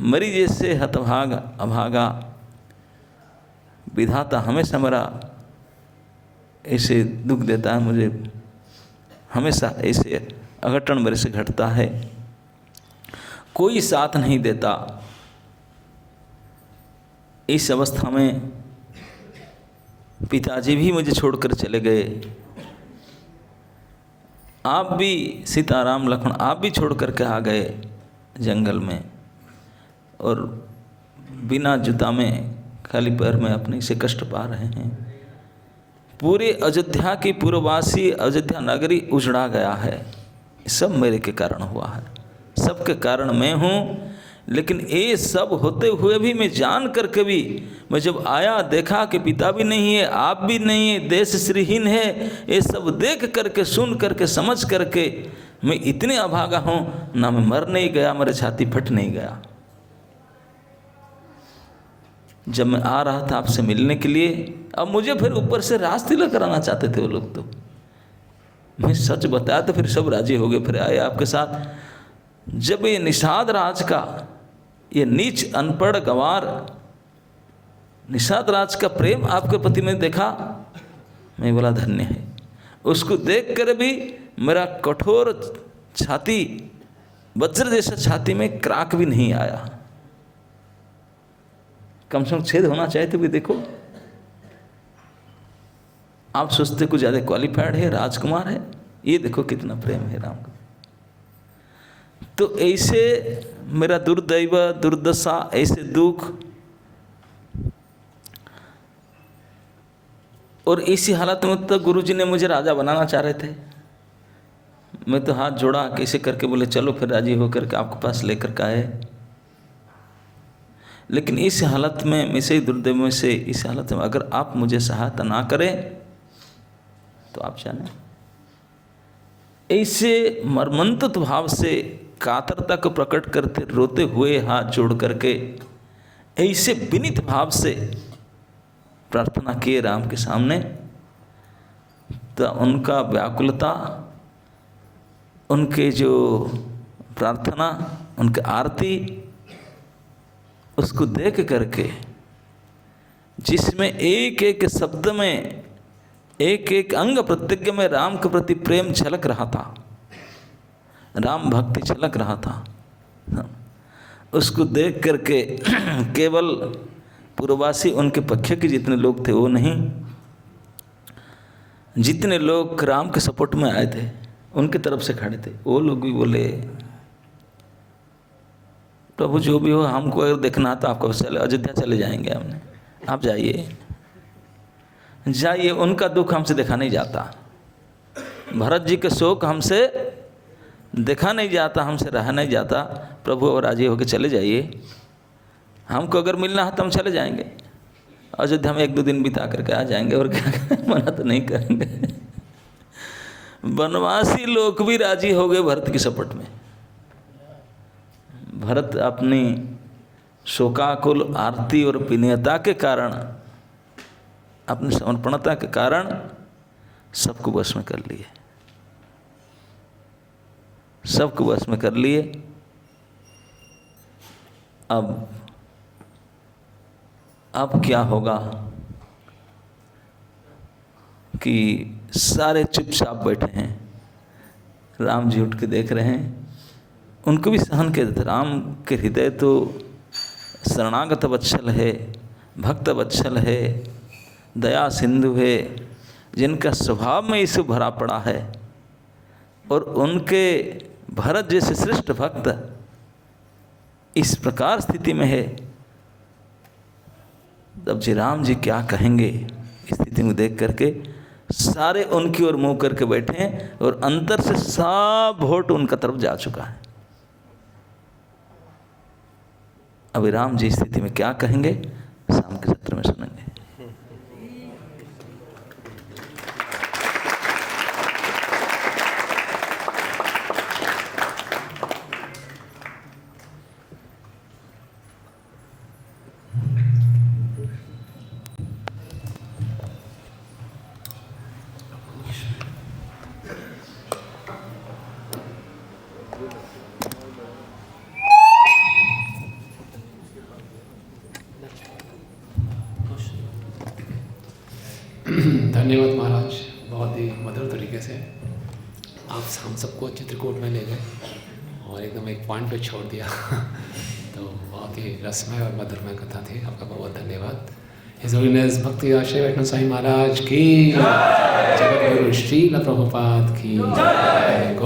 मरी जैसे हतभागा अभागा, विधाता हमेशा मेरा ऐसे दुख देता है, मुझे हमेशा ऐसे अघटन मेरे से घटता है, कोई साथ नहीं देता। इस अवस्था में पिताजी भी मुझे छोड़कर चले गए, आप भी, सीता राम लक्ष्मण, आप भी छोड़ करके आ गए जंगल में, और बिना जूता में खाली पैर में अपने से कष्ट पा रहे हैं। पूरे अयोध्या की पूर्ववासी अयोध्या नगरी उजड़ा गया है। सब मेरे के कारण हुआ है, सबके कारण मैं हूँ। लेकिन ये सब होते हुए भी मैं जान करके भी, मैं जब आया देखा कि पिता भी नहीं है, आप भी नहीं है, देश श्रीहीन है, ये सब देख करके, सुन करके, समझ करके मैं इतने अभागा हूँ, ना मैं मर नहीं गया, मेरे छाती फट नहीं गया। जब मैं आ रहा था आपसे मिलने के लिए, अब मुझे फिर ऊपर से राज तिलक कराना चाहते थे वो लोग। तो मैं सच बताया तो फिर सब राजी हो गए, फिर आए आपके साथ। जब ये निषाद राज का, ये नीच अनपढ़ गंवार निषाद राज का प्रेम आपके प्रति में देखा, मैं बोला धन्य है। उसको देख कर भी मेरा कठोर छाती, वज्र जैसा छाती में क्राक भी नहीं आया। कम से कम छेद होना चाहिए तो भी देखो, आप सोचते कुछ ज़्यादा क्वालिफाइड है, राजकुमार है, ये देखो कितना प्रेम है राम का। तो ऐसे मेरा दुर्दैव, दुर्दशा, ऐसे दुख, और इसी हालत में तो गुरुजी ने मुझे राजा बनाना चाह रहे थे। मैं तो हाथ जोड़ा कैसे करके, बोले चलो फिर राजी होकर के आपके पास लेकर के आए। लेकिन इस हालत में, मैं से दुर्दैव में से इस हालत में अगर आप मुझे सहायता ना करें तो आप जाने, ऐसे मर्मंतुत भाव से कातरता को प्रकट करते, रोते हुए हाथ जोड़ करके, ऐसे विनीत भाव से प्रार्थना किए राम के सामने। तो उनका व्याकुलता, उनके जो प्रार्थना, उनकी आरती, उसको देख करके, जिसमें एक एक शब्द में, एक एक अंग प्रत्यंग में राम के प्रति प्रेम झलक रहा था, राम भक्ति झलक रहा था, उसको देख करके केवल पूर्ववासी उनके पक्ष के जितने लोग थे वो नहीं, जितने लोग राम के सपोर्ट में आए थे, उनके तरफ से खड़े थे, वो लोग भी बोले प्रभु जो भी हो, हमको अगर देखना है तो आपको चले, अयोध्या चले जाएंगे हमने, आप जाइए जाइए। उनका दुख हमसे देखा नहीं जाता, भरत जी के शोक हमसे देखा नहीं जाता, हमसे रहा नहीं जाता। प्रभु और राजी होकर चले जाइए, हमको अगर मिलना है तो हम चले जाएंगे, अयोध्या में 1-2 दिन बिता करके आ जाएंगे, और क्या मना तो नहीं करेंगे। वनवासी लोग भी राजी हो गए भरत की सपोर्ट में। भरत अपनी शोकाकुल आरती और विनयता के कारण, अपनी समर्पणता के कारण सबको वश में कर लिए, सबको वश में कर लिए। अब क्या होगा कि सारे चुपचाप बैठे हैं, राम जी उठ के देख रहे हैं, उनको भी सहन के देते। राम के हृदय तो शरणागत वत्सल है, भक्त वत्सल है, दया सिंधु है, जिनका स्वभाव में ईश्वर भरा पड़ा है, और उनके भरत जैसे श्रेष्ठ भक्त इस प्रकार स्थिति में है, तब जी राम जी क्या कहेंगे। इस स्थिति में देख करके सारे उनकी ओर मुँह करके बैठे हैं, और अंतर से सब वोट उनका तरफ जा चुका है। अभी राम जी स्थिति में क्या कहेंगे, शाम के सत्र में सुनेंगे। धन्यवाद महाराज, बहुत ही मधुर तरीके से आप हम सबको चित्रकूट में ले गए और एकदम एक पॉइंट पे छोड़ दिया। तो बहुत ही रसमय और मधुरमय कथा थी, आपका बहुत धन्यवाद। हिज होलीनेस भक्ति आश्रय वैष्णव साईं महाराज की जगत गुरु श्रील प्रभुपाद की जय।